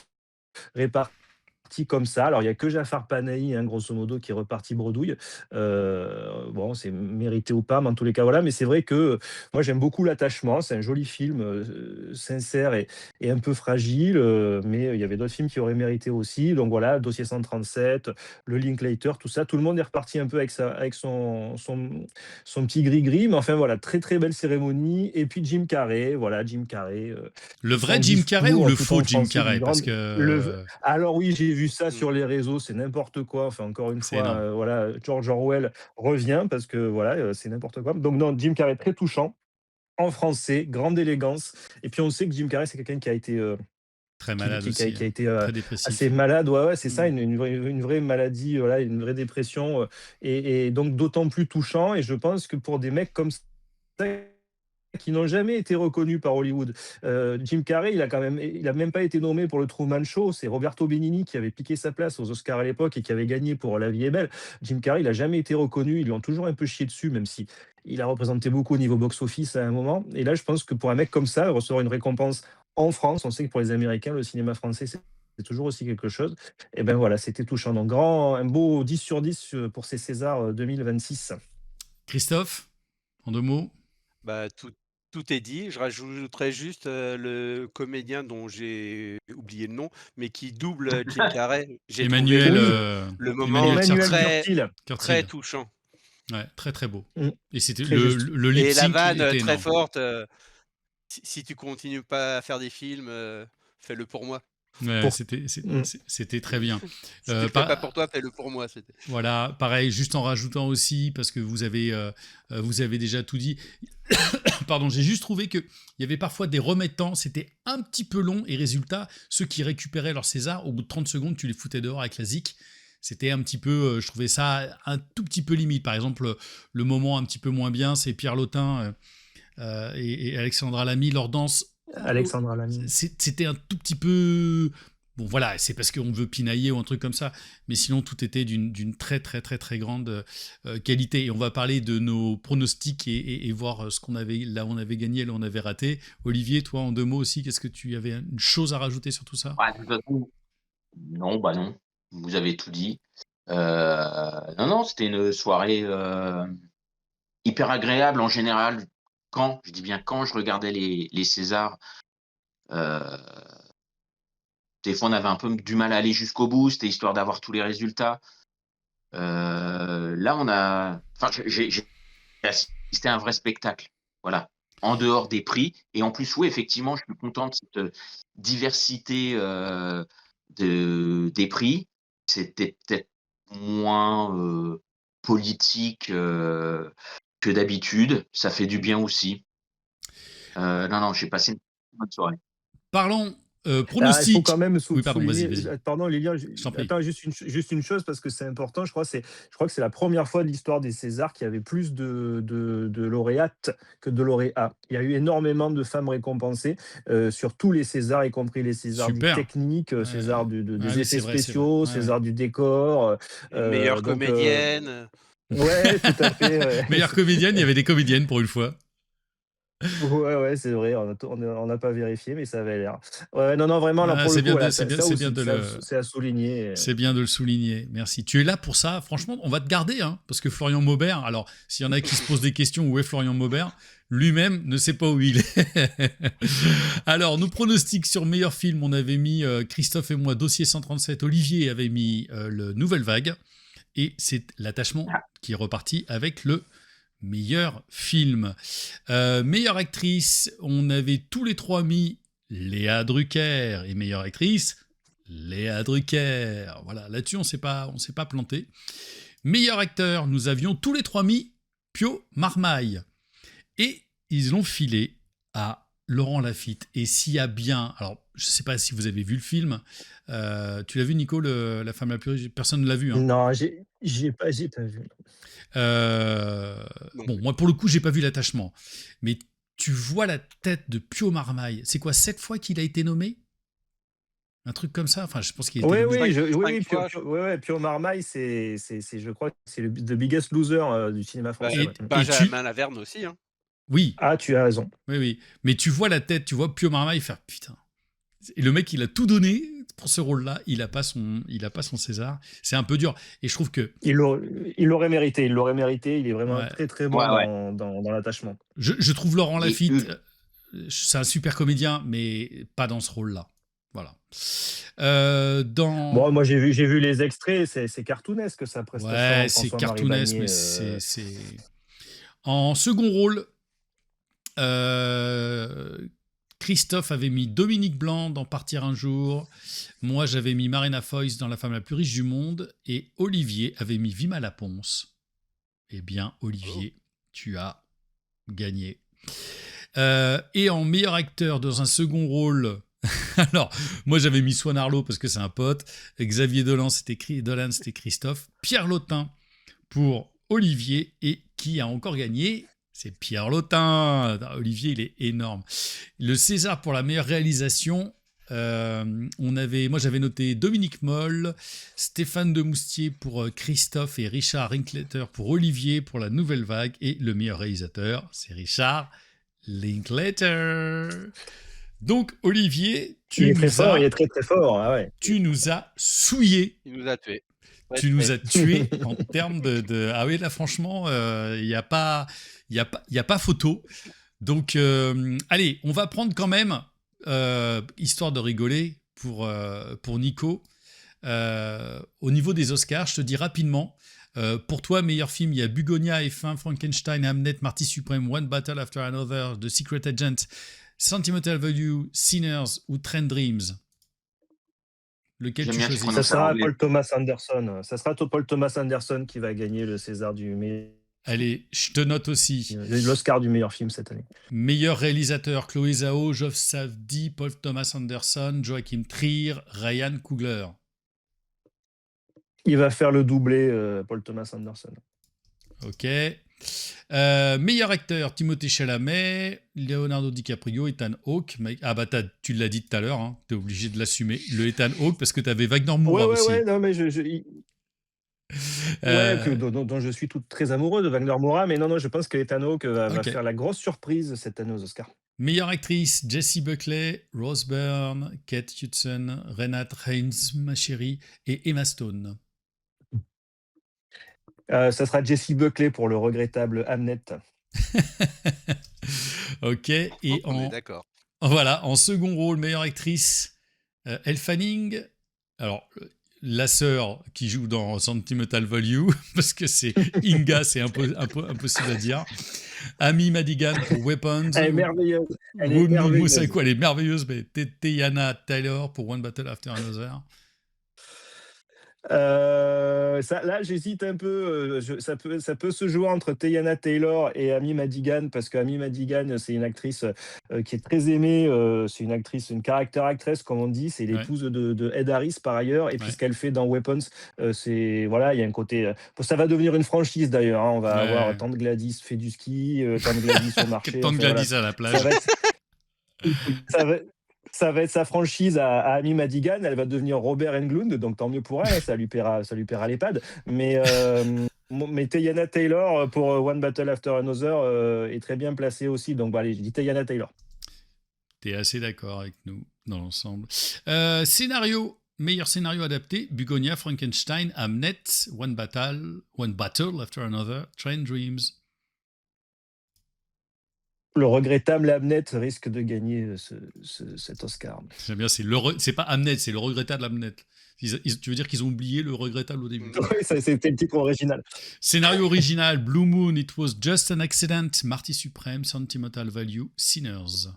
D: réparti comme ça. Alors, il y a que Jafar Panahi, hein, grosso modo, qui est reparti bredouille. Bon, c'est mérité ou pas, mais en tous les cas, voilà. Mais c'est vrai que moi, j'aime beaucoup L'attachement. C'est un joli film, sincère et un peu fragile, mais il y avait d'autres films qui auraient mérité aussi. Donc voilà, Dossier 137, Le Linklater, tout ça. Tout le monde est reparti un peu avec son petit gris-gris. Mais enfin, voilà, très, très belle cérémonie. Et puis Jim Carrey, voilà, Jim Carrey.
A: Le
D: Son
A: vrai Jim Carrey ou
D: discours,
A: le
D: tout
A: faux
D: en
A: Jim
D: français, d'une
A: Carrey? Parce
D: grande.
A: que
D: Alors oui, j'ai vu ça
C: Mm.
D: sur les réseaux, c'est n'importe quoi. Enfin, encore une
A: c'est
D: fois,
A: énorme.
D: voilà, George Orwell revient parce que voilà, c'est n'importe quoi. Donc non, Jim Carrey très touchant, en français, grande élégance. Et puis on sait que Jim Carrey, c'est quelqu'un qui a été,
A: Très malade aussi.
D: qui a
A: Hein.
D: été
A: Très
D: assez
A: dépressif.
D: malade. Ouais, ouais, c'est ça,
C: Mm.
D: une vraie maladie, voilà, une vraie dépression. Et donc d'autant plus touchant. Et je pense que pour des mecs comme ça, qui n'ont jamais été reconnus par Hollywood. Jim Carrey, il a même pas été nommé pour le Truman Show. C'est Roberto Benigni qui avait piqué sa place aux Oscars à l'époque et qui avait gagné pour La Vie est belle. Jim Carrey, il a jamais été reconnu. Ils lui ont toujours un peu chié dessus, même si il a représenté beaucoup au niveau box-office à un moment. Et là, je pense que pour un mec comme ça, recevoir une récompense en France, on sait que pour les Américains, le cinéma français, c'est toujours aussi quelque chose. Et ben voilà, c'était touchant. Donc, un beau 10 sur 10 pour ces Césars 2026.
A: Christophe, en 2 mots?
C: Bah, tout est dit. Je rajouterais juste le comédien dont j'ai oublié le nom, mais qui double Jim Carrey. J'ai trouvé
A: Emmanuel,
D: Oui,
C: le moment
A: Emmanuel
D: Emmanuel
A: Curtil.
C: très,
D: Curtil.
C: très
A: Curtil.
C: touchant.
A: Ouais, très très beau.
D: Mm,
A: Et c'était
D: très juste.
A: le lip
C: Et la
A: sync
C: vanne
A: était
C: très
A: énorme.
C: forte. Si tu continues pas à faire des films, fais-le pour moi.
A: Ouais,
D: Pour... Mm.
A: c'était très bien.
C: Si tu le fais pas pour toi, fais-le pour moi. C'était.
A: Voilà, pareil, juste en rajoutant aussi, parce que vous avez déjà tout dit. Pardon, j'ai juste trouvé qu'il y avait parfois des remettants, c'était un petit peu long, et résultat, ceux qui récupéraient leur César, au bout de 30 secondes, tu les foutais dehors avec la zik. C'était un petit peu, je trouvais ça un tout petit peu limite. Par exemple, le moment un petit peu moins bien, c'est Pierre Lotin et Alexandra Lamy, leur danse.
D: Alexandra Lamy.
A: C'était un tout petit peu... Bon voilà, c'est parce qu'on veut pinailler ou un truc comme ça, mais sinon tout était d'une très très très très grande qualité. Et on va parler de nos pronostics et voir ce qu'on avait, là on avait gagné, là on avait raté. Olivier, toi en 2 mots aussi, qu'est-ce que tu avais une chose à rajouter sur tout ça?
B: Ouais, de toute façon, non, bah non, vous avez tout dit. Non, non, c'était une soirée hyper agréable en général. Je dis bien quand je regardais les Césars, euh, des fois on avait un peu du mal à aller jusqu'au bout, c'était histoire d'avoir tous les résultats. Là, enfin, j'ai assisté à un vrai spectacle, voilà, en dehors des prix. Et en plus, oui, effectivement, je suis content de cette diversité des prix. C'était peut-être moins politique que d'habitude. Ça fait du bien aussi. Non, non, j'ai passé une bonne soirée.
A: Parlons
D: Il faut quand
A: pronostics.
D: même
A: Oui, pardon, vas-y,
D: souligner.
A: vas-y,
D: Pardon, Lilian,
A: je t'en prie.
D: attends, juste une chose parce que c'est important. Je crois que c'est la première fois de l'histoire des Césars qu'il y avait plus de lauréates que de lauréats. Il y a eu énormément de femmes récompensées sur tous les Césars, y compris les Césars dits
A: Super.
D: techniques, Césars
A: Ah
D: des
A: oui,
D: effets
A: c'est vrai, c'est vrai.
D: spéciaux,
A: Ouais,
D: Césars du décor.
C: Meilleure
D: Donc,
C: comédienne.
D: ouais, tout à fait. Ouais.
A: Meilleure comédienne, il y avait des comédiennes pour une fois.
D: Ouais, ouais, c'est vrai, on n'a pas vérifié, mais ça avait l'air. Ouais, non, non, vraiment, là,
A: Ah,
D: pour le
A: c'est
D: coup,
A: bien,
D: voilà,
A: c'est bien,
D: ça
A: c'est bien
D: aussi,
A: de le,
D: c'est à souligner.
A: c'est bien de le souligner. Merci. Tu es là pour ça. Franchement, on va te garder, hein, parce que Florian Maubert. Alors, s'il y en a qui se posent des questions, où est Florian Maubert? Lui-même ne sait pas où il est. Alors, nos pronostics sur meilleur film, on avait mis Christophe et moi, Dossier 137. Olivier avait mis le Nouvelle Vague. Et c'est L'attachement qui est reparti avec le meilleur film. Meilleure actrice, on avait tous les 3 mis Léa Drucker. Et meilleure actrice, Léa Drucker. Voilà, là-dessus, on s'est pas planté. Meilleur acteur, nous avions tous les 3 mis Pio Marmaille. Et ils l'ont filé à Laurent Lafitte. Et s'il y a bien... Alors, je ne sais pas si vous avez vu le film. Tu l'as vu, Nico, La femme la plus riche? Personne ne l'a vu. Hein.
D: Non, j'ai pas vu.
A: Bon, moi, pour le coup, j'ai pas vu l'attachement. Mais tu vois la tête de Pio Marmaille. C'est quoi, 7 fois qu'il a été nommé? Un truc comme ça? Enfin, je pense qu'il a été nommé.
D: Pio Marmaille, je crois que c'est The Biggest Loser du cinéma français.
C: Benjamin Laverne aussi. Hein.
A: Oui.
D: Ah, tu as raison.
A: Oui. Mais tu vois la tête, tu vois Pio Marmaille faire putain. Et le mec, il a tout donné pour ce rôle-là. Il a pas son César. C'est un peu dur. Et je trouve que
D: il l'aurait mérité. Il est vraiment très très bon dans l'attachement.
A: Je trouve Laurent Lafitte, c'est un super comédien, mais pas dans ce rôle-là. Voilà.
D: Bon, moi j'ai vu les extraits. C'est cartoonesque sa prestation.
A: Ouais, c'est cartoonesque, mais c'est. En second rôle. Christophe avait mis Dominique Blanc dans Partir un jour. Moi, j'avais mis Marina Foïs dans La femme la plus riche du monde. Et Olivier avait mis Vima Laponce. Eh bien, Olivier, tu as gagné. Et en meilleur acteur dans un second rôle... Alors, moi, j'avais mis Swan Arlo parce que c'est un pote. Xavier Dolan, c'était Christophe. Pierre Lotin pour Olivier. Et qui a encore gagné ? C'est Pierre Lotin. Olivier, il est énorme. Le César pour la meilleure réalisation, moi j'avais noté Dominique Moll, Stéphane Demoustier pour Christophe et Richard Linklater pour Olivier pour La Nouvelle Vague. Et le meilleur réalisateur, c'est Richard Linklater. Donc Olivier,
D: il est très très fort. Ah ouais.
A: Tu nous as souillés.
C: Il nous a tués.
A: Tu nous as tués en termes de... Ah oui, là franchement, il n'y a pas photo. Donc, allez, on va prendre quand même, histoire de rigoler, pour Nico. Au niveau des Oscars, je te dis rapidement, pour toi, meilleur film, il y a Bugonia, F1, Frankenstein, Hamnet, Marty Supreme, One Battle After Another, The Secret Agent, Sentimental Value, Sinners ou Trend Dreams. Lequel tu choisis?
D: Ça sera Paul Thomas Anderson. Ça sera Paul Thomas Anderson qui va gagner le César du meilleur.
A: Allez, je te note aussi.
D: L'Oscar du meilleur film cette année.
A: Meilleur réalisateur, Chloé Zhao, Geoff Savdi, Paul Thomas Anderson, Joachim Trier, Ryan Coogler.
D: Il va faire le doublé, Paul Thomas Anderson.
A: Ok. Meilleur acteur, Timothée Chalamet, Leonardo DiCaprio, Ethan Hawke. Ah bah tu l'as dit tout à l'heure, hein, t'es obligé de l'assumer. Le Ethan Hawke parce que t'avais Wagner Moura aussi.
D: Ouais, non mais dont je suis très amoureux de Wagner Moura, mais non, je pense que Ethan Hawke va faire la grosse surprise cette année aux Oscars.
A: Meilleure actrice, Jessie Buckley, Rose Byrne, Kate Hudson, Renate Reinsma-Chéry et Emma Stone.
D: Ça sera Jessie Buckley pour le regrettable Hamnet.
A: Ok. Et
C: on est d'accord.
A: Voilà, en second rôle, meilleure actrice, Elle Fanning. Alors, la sœur qui joue dans Sentimental Value, parce que c'est Inga, c'est un peu impossible à dire. Amy Madigan pour Weapons.
D: Elle est merveilleuse. Elle
A: est merveilleuse, mais Teyana Taylor pour One Battle After Another.
D: Là, j'hésite un peu. Ça peut se jouer entre Teyana Taylor et Amy Madigan, parce que Amy Madigan, c'est une actrice qui est très aimée. C'est une character actress, comme on dit. C'est l'épouse de Ed Harris par ailleurs. Et puis ce qu'elle fait dans Weapons, il y a un côté. Ça va devenir une franchise d'ailleurs. Hein. On va avoir Tante Gladys fait du ski, Tante Gladys au marché.
A: Tante Gladys à la plage.
D: Ça va être sa franchise à Amy Madigan. Elle va devenir Robert Englund, donc tant mieux pour elle. Ça lui paiera l'EHPAD. Mais Teyana Taylor pour One Battle After Another est très bien placée aussi. Donc allez, je dis Teyana Taylor.
A: T'es assez d'accord avec nous dans l'ensemble. Scénario, meilleur scénario adapté, Bugonia, Frankenstein, Hamnet, One Battle After Another, Train Dreams.
D: Le regrettable Hamnet risque de gagner cet Oscar.
A: J'aime bien, c'est pas Hamnet, c'est le regrettable Hamnet. Tu veux dire qu'ils ont oublié le regrettable au début?
D: Oui, c'était le titre original.
A: Scénario original, Blue Moon, It Was Just an Accident, Marty Supreme, Sentimental Value, Sinners.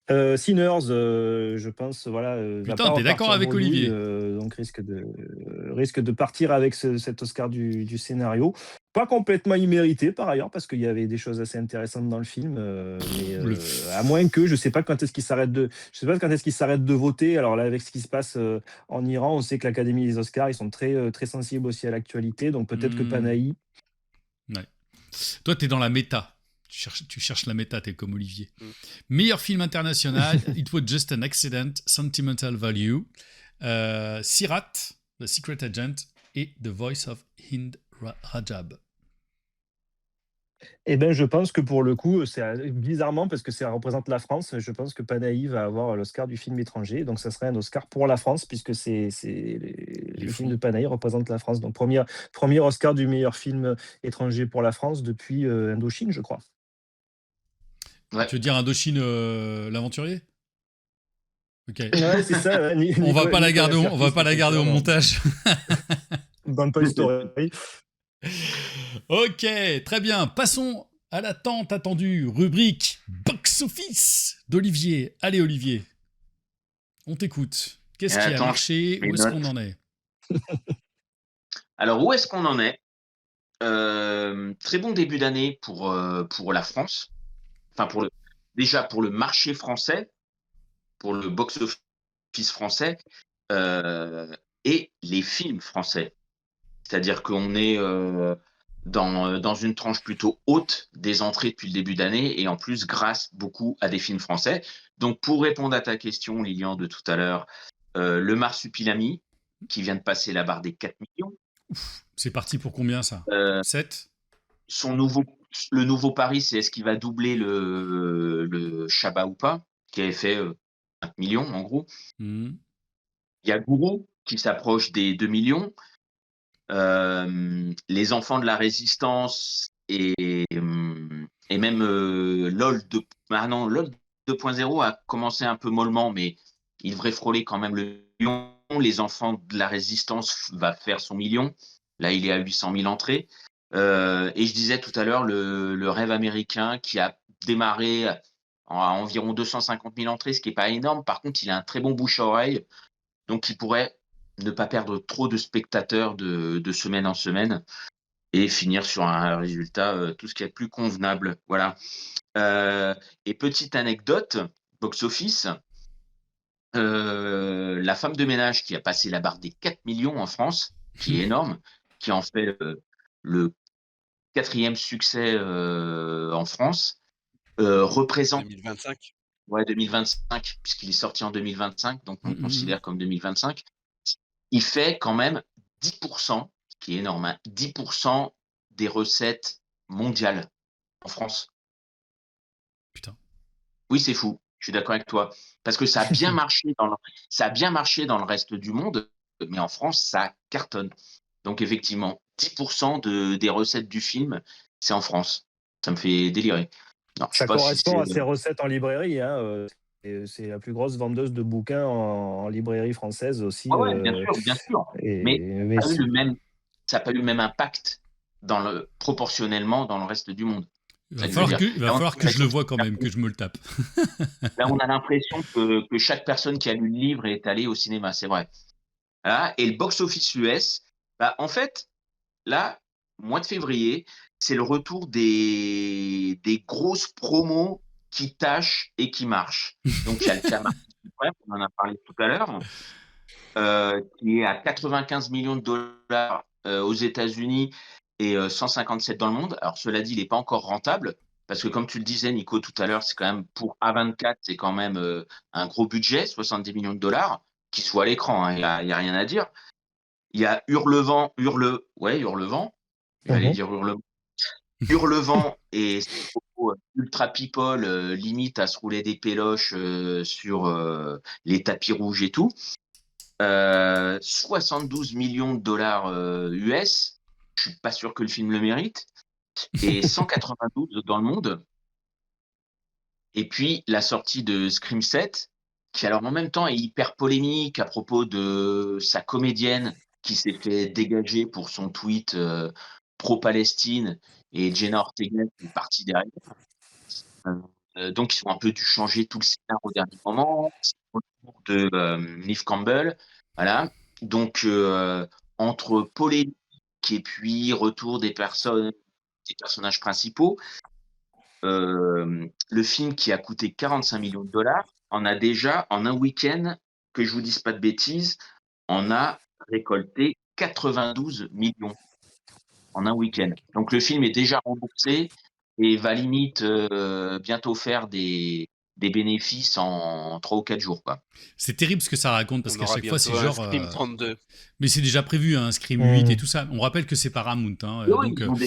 D: Sinners, je pense, voilà, va
A: Putain,
D: pas
A: t'es d'accord
D: repartir
A: avec
D: bredouille,
A: Olivier.
D: donc risque de partir avec cet Oscar du scénario. Pas complètement immérité par ailleurs, parce qu'il y avait des choses assez intéressantes dans le film, mais
A: Le
D: à moins que, je sais pas quand est-ce qu'ils s'arrêtent de voter. Alors là, avec ce qui se passe en Iran, on sait que l'Académie des Oscars, ils sont très sensibles aussi à l'actualité, donc peut-être que
A: Hmm,
D: Panahi.
A: ouais. Toi, t'es dans la méta. Tu cherches la méta, t'es comme Olivier.
C: Mm.
A: Meilleur film international, It Was Just an Accident, Sentimental Value, Sirat, The Secret Agent et The Voice of Hind Rajab.
D: Eh ben, je pense que pour le coup, c'est bizarrement parce que ça représente la France, je pense que Panahi va avoir l'Oscar du film étranger, donc ça serait un Oscar pour la France puisque
A: Ils
D: les
A: le
D: films de
A: font.
D: Panahi représentent la France. Donc premier Oscar du meilleur film étranger pour la France depuis Indochine, je crois.
B: Ouais.
A: Tu veux dire Indochine l'aventurier? Ok.
D: Ouais, c'est ça. Ouais,
A: On va pas la garder,
D: Nicolas
A: on va
D: Sirkis
A: pas
D: qui
A: la
D: fait
A: garder
D: ça
A: au montage.
D: dans Toy Story.
A: Ok, très bien. Passons à la tant attendue rubrique Box Office d'Olivier. Allez Olivier, on t'écoute. Qu'est-ce qui a
B: Attends,
A: marché?
B: mes
A: Où est-ce
B: notes.
A: qu'on en est?
B: Alors, où est-ce qu'on en est? Très bon début d'année pour la France. Enfin, déjà pour le marché français, pour le box-office français et les films français. C'est-à-dire qu'on est dans une tranche plutôt haute des entrées depuis le début d'année et en plus grâce beaucoup à des films français. Donc, pour répondre à ta question, Lilian, de tout à l'heure, Le Marsupilami, qui vient de passer la barre des 4 millions.
A: C'est parti pour combien ça?
B: Euh,
A: 7?
B: son nouveau, le nouveau pari, c'est est-ce qu'il va doubler le Shabba ou pas, qui avait fait 5 millions en gros.
A: Hmm.
B: Il y a Gourou qui s'approche des 2 millions. Les enfants de la résistance et même LOL 2, non, LOL 2.0 a commencé un peu mollement, mais il devrait frôler quand même le million. Les enfants de la résistance va faire son million. Là, il est à 800 000 entrées. Et je disais tout à l'heure, le rêve américain qui a démarré à environ 250 000 entrées, ce qui n'est pas énorme. Par contre, il a un très bon bouche à oreille. Donc, il pourrait ne pas perdre trop de spectateurs de semaine en semaine et finir sur un résultat tout ce qui est plus convenable. Voilà. Et petite anecdote, box-office, la femme de ménage qui a passé la barre des 4 millions en France, qui est énorme, qui en fait le 4e succès en France, représente
C: 2025.
B: 2025, puisqu'il est sorti en 2025, donc on
A: Hmm.
B: considère comme 2025. Il fait quand même 10%, ce qui est énorme, hein, 10% des recettes mondiales en France.
A: Putain.
B: Oui, c'est fou. Je suis d'accord avec toi. Parce que ça a bien marché dans le reste du monde, mais en France, ça cartonne. Donc, effectivement, 10% des recettes du film, c'est en France. Ça me fait délirer. Non, je sais
D: Ça
B: pas si
D: correspond
B: c'est.
D: à ses recettes en librairie, hein, c'est la plus grosse vendeuse de bouquins en librairie française aussi.
B: Ouais, ouais, bien sûr, bien sûr. Mais
D: Mais
B: ça a eu le même, ça n'a pas eu le même impact proportionnellement dans le reste du monde.
A: Il
B: C'est
A: va
B: ça que je veux
A: falloir
B: dire.
A: que, il va
B: Là, on a
A: falloir que je le
B: l'impression
A: vois quand même, que je me le tape.
B: que chaque personne qui a lu le livre est allée au cinéma, c'est vrai. Voilà. Et le box-office US, bah, en fait, là, mois de février, c'est le retour des grosses promos qui tâchent et qui marchent. Donc, il y a le cas Martin Suprême, on en a parlé tout à l'heure, qui est à 95 millions de dollars aux États-Unis et 157 dans le monde. Alors, cela dit, il n'est pas encore rentable parce que, comme tu le disais, Nico, tout à l'heure, c'est quand même pour A24, c'est quand même un gros budget, 70 millions de dollars, qui se voit à l'écran, hein, il n'y a rien à dire. Il y a Hurlevent, j'allais
D: Mhm.
B: dire Hurlevent et Ultra People, limite à se rouler des péloches sur les tapis rouges et tout. 72 millions de dollars US, je suis pas sûr que le film le mérite, et 192 dans le monde. Et puis la sortie de Scream 7, qui alors en même temps est hyper polémique à propos de sa comédienne qui s'est fait dégager pour son tweet pro-Palestine et Jenna Ortega qui est partie derrière. Donc ils ont un peu dû changer tout le scénario au dernier moment. C'est le retour de Neve Campbell, voilà. Donc entre polémique et puis retour des personnages principaux, le film qui a coûté 45 millions de dollars en a déjà, en un week-end, que je vous dise pas de bêtises, en a récolté 92 millions en un week-end. Donc le film est déjà remboursé et va limite bientôt faire des bénéfices en 3 ou 4 jours, quoi.
A: C'est terrible ce que ça raconte parce
C: On
A: qu'à
C: aura
A: chaque fois, c'est
C: bientôt un
A: genre.
C: Scream 32.
A: Mais c'est déjà prévu, un Scream 8 et tout ça. On rappelle que c'est Paramount. Hein,
B: Oui,
A: donc,
B: ils ont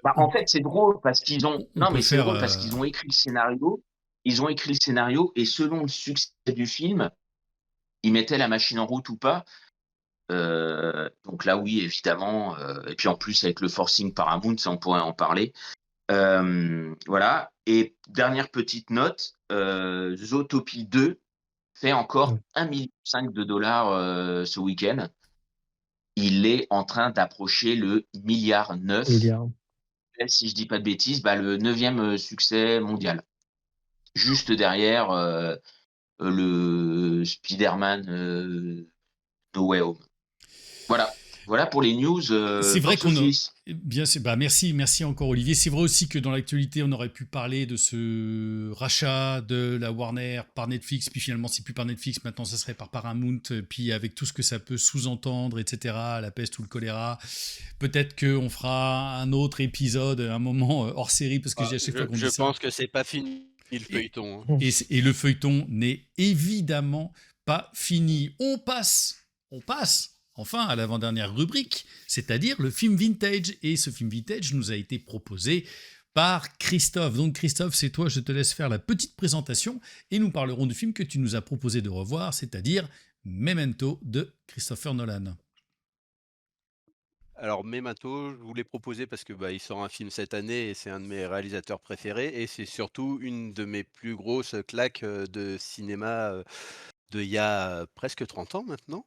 B: bah, en fait, c'est drôle parce qu'ils ont.
A: on
B: Non,
A: peut
B: mais c'est
A: faire.
B: drôle parce qu'ils ont écrit le scénario. Ils ont écrit le scénario et selon le succès du film, ils mettaient la machine en route ou pas. Donc là, oui, évidemment. Et puis en plus, avec le forcing Paramount, ça, on pourrait en parler. Voilà. Et dernière petite note, Zootopie 2 fait encore 1,5 million de dollars ce week-end. Il est en train d'approcher le milliard 9.
D: Milliard.
B: Si je dis pas de bêtises, bah, le 9e succès mondial. Juste derrière le Spider-Man No Way Home. Voilà. Voilà pour les news
A: C'est vrai qu'on a.
B: box-office.
A: Bien, bah merci encore Olivier. C'est vrai aussi que dans l'actualité, on aurait pu parler de ce rachat de la Warner par Netflix, puis finalement c'est plus par Netflix, maintenant ça serait par Paramount, puis avec tout ce que ça peut sous-entendre, etc., la peste ou le choléra. Peut-être qu'on fera un autre épisode, un moment hors série, parce que à chaque fois qu'on dit ça.
C: Je pense que c'est pas fini le feuilleton. Hein.
A: Et le feuilleton n'est évidemment pas fini. On passe enfin à l'avant-dernière rubrique, c'est-à-dire le film vintage. Et ce film vintage nous a été proposé par Christophe. Donc Christophe, c'est toi, je te laisse faire la petite présentation et nous parlerons du film que tu nous as proposé de revoir, c'est-à-dire Memento de Christopher Nolan.
C: Alors Memento, je vous l'ai proposé parce que il sort un film cette année et c'est un de mes réalisateurs préférés et c'est surtout une de mes plus grosses claques de cinéma d'il y a presque 30 ans maintenant.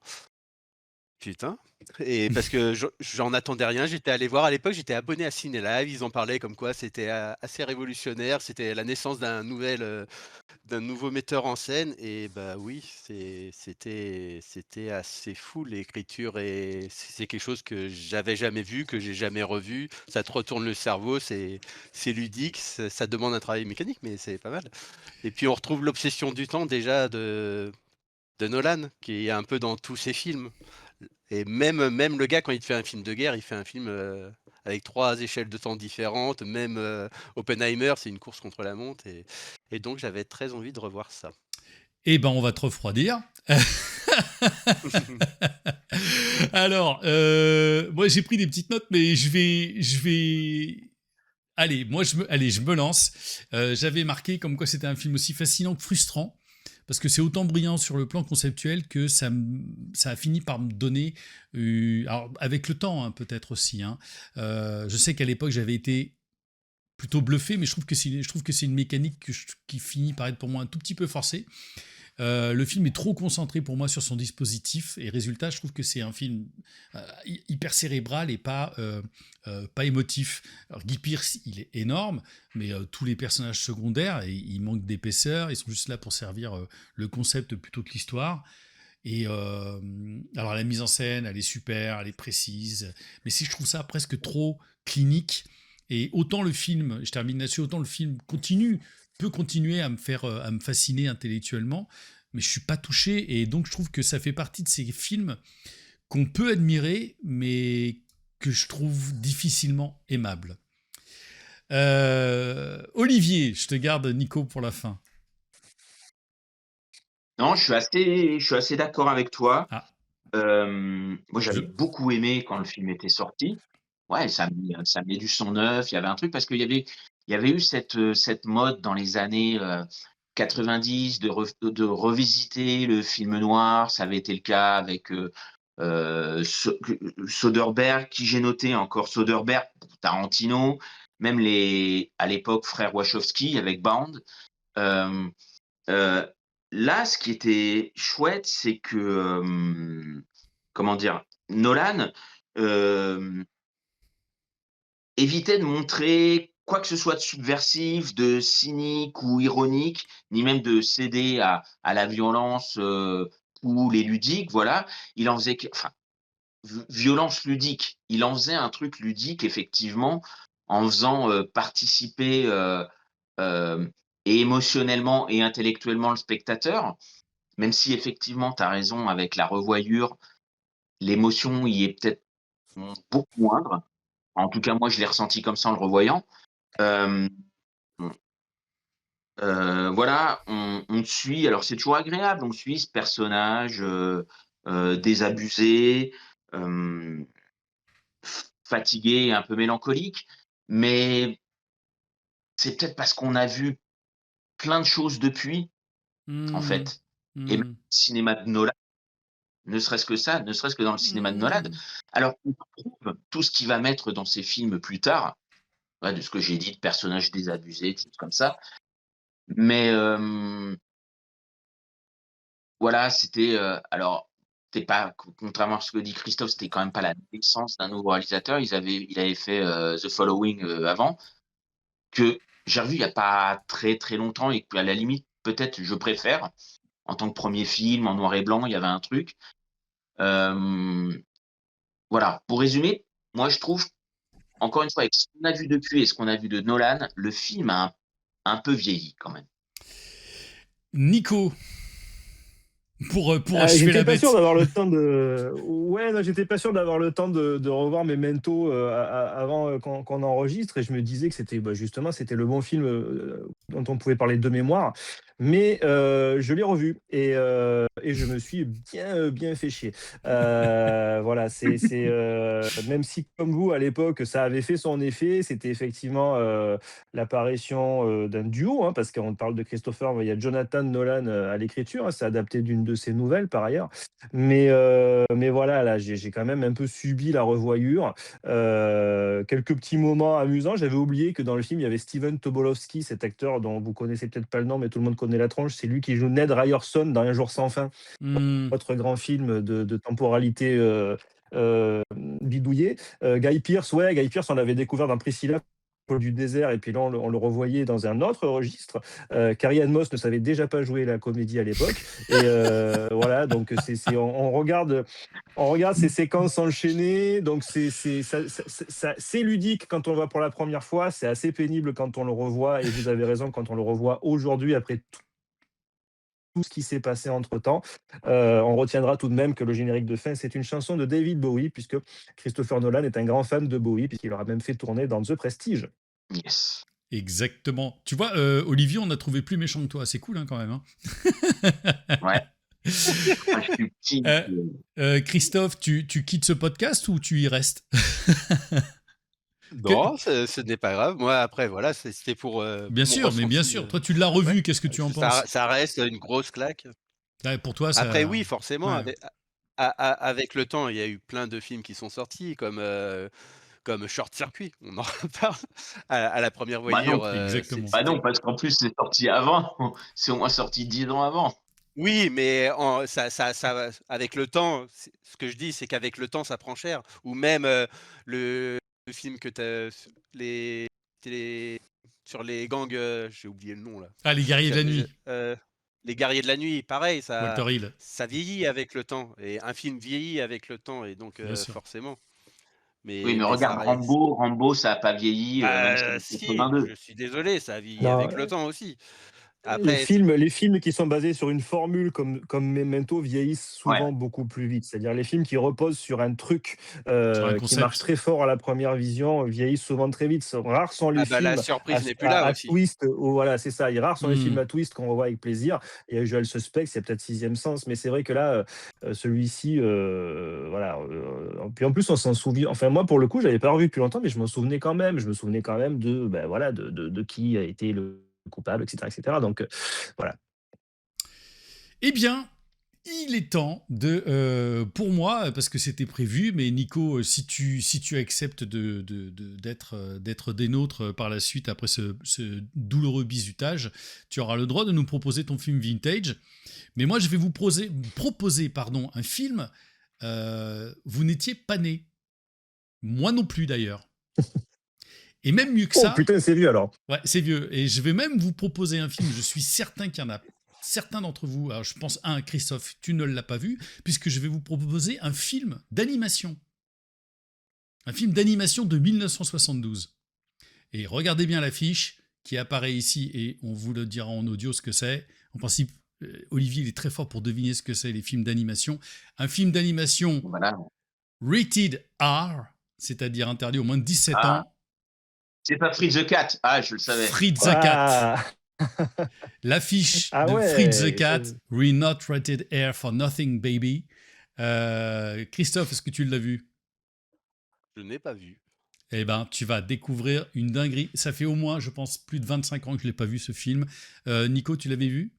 C: Putain. Et parce que j'en attendais rien, j'étais allé voir à l'époque, j'étais abonné à Ciné Live, ils en parlaient comme quoi c'était assez révolutionnaire, c'était la naissance d'un nouveau metteur en scène et bah oui, c'était assez fou l'écriture et c'est quelque chose que j'avais jamais vu, que j'ai jamais revu. Ça te retourne le cerveau, c'est ludique, ça demande un travail mécanique, mais c'est pas mal. Et puis on retrouve l'obsession du temps déjà de Nolan, qui est un peu dans tous ses films. Et même le gars, quand il fait un film de guerre, il fait un film avec 3 échelles de temps différentes. Même Oppenheimer, c'est une course contre la montre. Et donc, j'avais très envie de revoir ça.
A: Eh ben, on va te refroidir. Alors, moi j'ai pris des petites notes, mais je vais. Allez, je me lance. J'avais marqué comme quoi c'était un film aussi fascinant que frustrant, parce que c'est autant brillant sur le plan conceptuel que ça a fini par me donner, alors avec le temps hein, peut-être aussi. Hein, je sais qu'à l'époque j'avais été plutôt bluffé, mais je trouve que c'est une mécanique qui finit par être pour moi un tout petit peu forcée. Le film est trop concentré pour moi sur son dispositif et résultat, je trouve que c'est un film hyper cérébral et pas émotif. Alors Guy Pearce, il est énorme, mais tous les personnages secondaires, ils manquent d'épaisseur, ils sont juste là pour servir le concept plutôt que l'histoire. Et alors la mise en scène, elle est super, elle est précise, mais si je trouve ça presque trop clinique, et autant le film, je termine là-dessus, autant le film peut continuer à me fasciner intellectuellement, mais je suis pas touché et donc je trouve que ça fait partie de ces films qu'on peut admirer, mais que je trouve difficilement aimables. Olivier, je te garde Nico pour la fin.
B: Non, je suis assez d'accord avec toi.
A: Ah.
B: Moi, j'avais beaucoup aimé quand le film était sorti. Ouais, ça met du sang neuf. Il y avait un truc parce qu'il y avait eu cette mode dans les années 90 de revisiter le film noir. Ça avait été le cas avec Soderbergh, qui j'ai noté encore Soderbergh, Tarantino, même à l'époque frères Wachowski avec Bound. Là, ce qui était chouette, c'est que comment dire, Nolan évitait de montrer quoi que ce soit de subversif, de cynique ou ironique, ni même de céder à la violence, ou les ludiques, voilà. Il en faisait enfin, violence ludique. Il en faisait un truc ludique effectivement, en faisant, participer, hem et émotionnellement et intellectuellement le spectateur. Même si effectivement tu as raison avec la revoyure, l'émotion y est peut-être, beaucoup moindre. En tout cas, moi je l'ai ressenti comme ça en le revoyant. Hem, voilà, on suit, alors c'est toujours agréable, on suit ce personnage, désabusé, hem, fatigué, un peu mélancolique, mais c'est peut-être parce qu'on a vu plein de choses depuis, en
A: Mmh.
B: fait, et même le
A: Mmh.
B: cinéma de Nolan, ne serait-ce que ça, ne serait-ce que dans le cinéma de Nolan.
A: Mmh.
B: Alors on retrouve tout ce qu'il va mettre dans ses films plus tard, ouais, de ce que j'ai dit, de personnages désabusés, de choses comme ça, mais voilà, c'était, alors c'était pas, contrairement à ce que dit Christophe, c'était quand même pas la naissance d'un nouveau réalisateur. Il avait fait, The Following, avant, que j'ai revu il y a pas très, très longtemps et qu'à la limite, peut-être je préfère. En tant que premier film en noir et blanc, il y avait un truc. Hem, voilà, pour résumer, moi je trouve, encore une fois, avec ce qu'on a vu depuis et ce qu'on a vu de Nolan, le film a un peu vieilli quand même.
A: Nico, pour achever
D: J'étais
A: la
D: pas sûr
A: bête.
D: d'avoir le temps de. Ouais, non, j'étais pas sûr d'avoir le temps de revoir Memento avant qu'on enregistre, et je me disais que c'était justement c'était le bon film dont on pouvait parler de mémoire. Mais je l'ai revu et je me suis bien fait chier. Voilà, même si comme vous à l'époque ça avait fait son effet, c'était effectivement l'apparition d'un duo, hein, parce qu'on parle de Christopher, il y a Jonathan Nolan à l'écriture, hein, c'est adapté d'une de ses nouvelles par ailleurs. Mais voilà, là, j'ai quand même un peu subi la revoyure. Quelques petits moments amusants. J'avais oublié que dans le film, il y avait Steven Tobolowsky, cet acteur dont vous connaissez peut-être pas le nom, mais tout le monde connaît la tronche. C'est lui qui joue Ned Ryerson dans Un jour sans fin,
A: Mmh.
D: autre grand film de temporalité bidouillée. Guy Pearce, ouais, Guy Pearce, on l'avait découvert dans Priscilla du désert, et puis là on le revoyait dans un autre registre. Carrie-Anne Moss ne savait déjà pas jouer la comédie à l'époque, et voilà, donc on regarde ces séquences s'enchaîner, donc c'est ludique quand on le voit pour la première fois, c'est assez pénible quand on le revoit, et vous avez raison, quand on le revoit aujourd'hui après tout ce qui s'est passé entre-temps. On retiendra tout de même que le générique de fin, c'est une chanson de David Bowie, puisque Christopher Nolan est un grand fan de Bowie, puisqu'il aura même fait tourner dans The Prestige.
B: Yes.
A: Exactement. Tu vois, Olivier, on a trouvé plus méchant que toi. C'est cool, hein, quand même. Hein.
B: Ouais. Moi, je suis petit.
A: Christophe, tu quittes ce podcast ou tu y restes? Que-
C: Non, ce n'est pas grave. Moi, après, voilà, c'était pour
A: Bien
C: mon
A: sûr, mais bien
C: ressenti.
A: sûr. Toi, tu l'as revu.
C: Ouais,
A: Qu'est-ce que tu en penses?
C: ça reste une grosse claque.
A: Ouais, pour toi,
C: Après,
A: ça.
C: oui, forcément,
A: Ouais.
C: avec le temps, il y a eu plein de films qui sont sortis, comme Short Circuit, on en reparle à la première
B: Bah non,
C: voyure.
A: Exactement.
B: bah non,
C: C'était
B: parce qu'en plus c'est sorti avant. C'est au moins sorti 10 ans avant.
C: oui, mais avec le temps, ce que je dis, c'est qu'avec le temps, ça prend cher. Ou même le film que tu as, les, sur les gangs, j'ai oublié le nom là.
A: Ah, les guerriers de la
C: Je-
A: nuit.
C: les guerriers de la nuit, pareil,
A: Walter Hill.
C: ça vieillit avec le temps. Et un film vieillit avec le temps, et donc
A: Bien sûr.
C: forcément.
B: Oui, mais
C: Mais ça
B: regarde
C: reste.
B: Rambo, Rambo ça a pas vieilli, même si
C: Bah,
B: c'est
C: si,
B: 82.
C: je suis désolé, ça vieillit
D: Non,
C: avec le temps aussi.
D: Les
C: Après,
D: films, les films qui sont basés sur une formule comme Memento vieillissent
B: Ouais.
D: souvent beaucoup plus vite. C'est-à-dire les films qui reposent sur un truc
A: Sur un
D: qui
A: concept.
D: marche très fort à la première vision vieillissent souvent très vite. Rares sont les
C: la
D: films
C: surprise n'est plus là
D: à
C: aussi.
D: twist. Voilà, c'est ça. Rares sont les films
A: Hmm.
D: à twist qu'on revoit avec plaisir. Il y a Usual Suspects, c'est peut-être Sixième Sens, mais c'est vrai que là, celui-ci, voilà. Puis en plus, on s'en souvient. Enfin, moi, pour le coup, j'avais pas revu depuis longtemps, mais je m'en souvenais quand même. Je me souvenais quand même de, ben, voilà, de qui a été le coupable, etc., etc. Donc, voilà.
A: Eh bien, il est temps pour moi, parce que c'était prévu, mais Nico, si tu acceptes d'être des nôtres par la suite, après ce douloureux bizutage, tu auras le droit de nous proposer ton film vintage. Mais moi, je vais vous proposer un film. Vous n'étiez pas né. Moi non plus, d'ailleurs. Et même mieux que
D: Oh
A: ça,
D: putain, c'est vieux alors.
A: ouais, c'est vieux. Et je vais même vous proposer un film, je suis certain qu'il y en a certains d'entre vous, alors je pense Christophe, tu ne l'as pas vu, puisque je vais vous proposer un film d'animation. Un film d'animation de 1972. Et regardez bien l'affiche qui apparaît ici, et on vous le dira en audio ce que c'est. En principe, Olivier il est très fort pour deviner ce que c'est les films d'animation. Un film d'animation
B: Voilà.
A: rated R, c'est-à-dire interdit au moins de 17
B: Ah,
A: ans.
B: c'est pas Free the Cat. Ah, je le savais.
A: Fritz the Cat.
D: Ah,
A: L'affiche
D: ah
A: de Fritz the
D: ouais.
A: Cat, We're not rated R for nothing, baby. Christophe, est-ce que tu l'as vu?
C: Je n'ai pas vu.
A: Eh ben, tu vas découvrir une dinguerie. Ça fait au moins, je pense, plus de 25 ans que je ne l'ai pas vu, ce film. Nico, tu l'avais vu?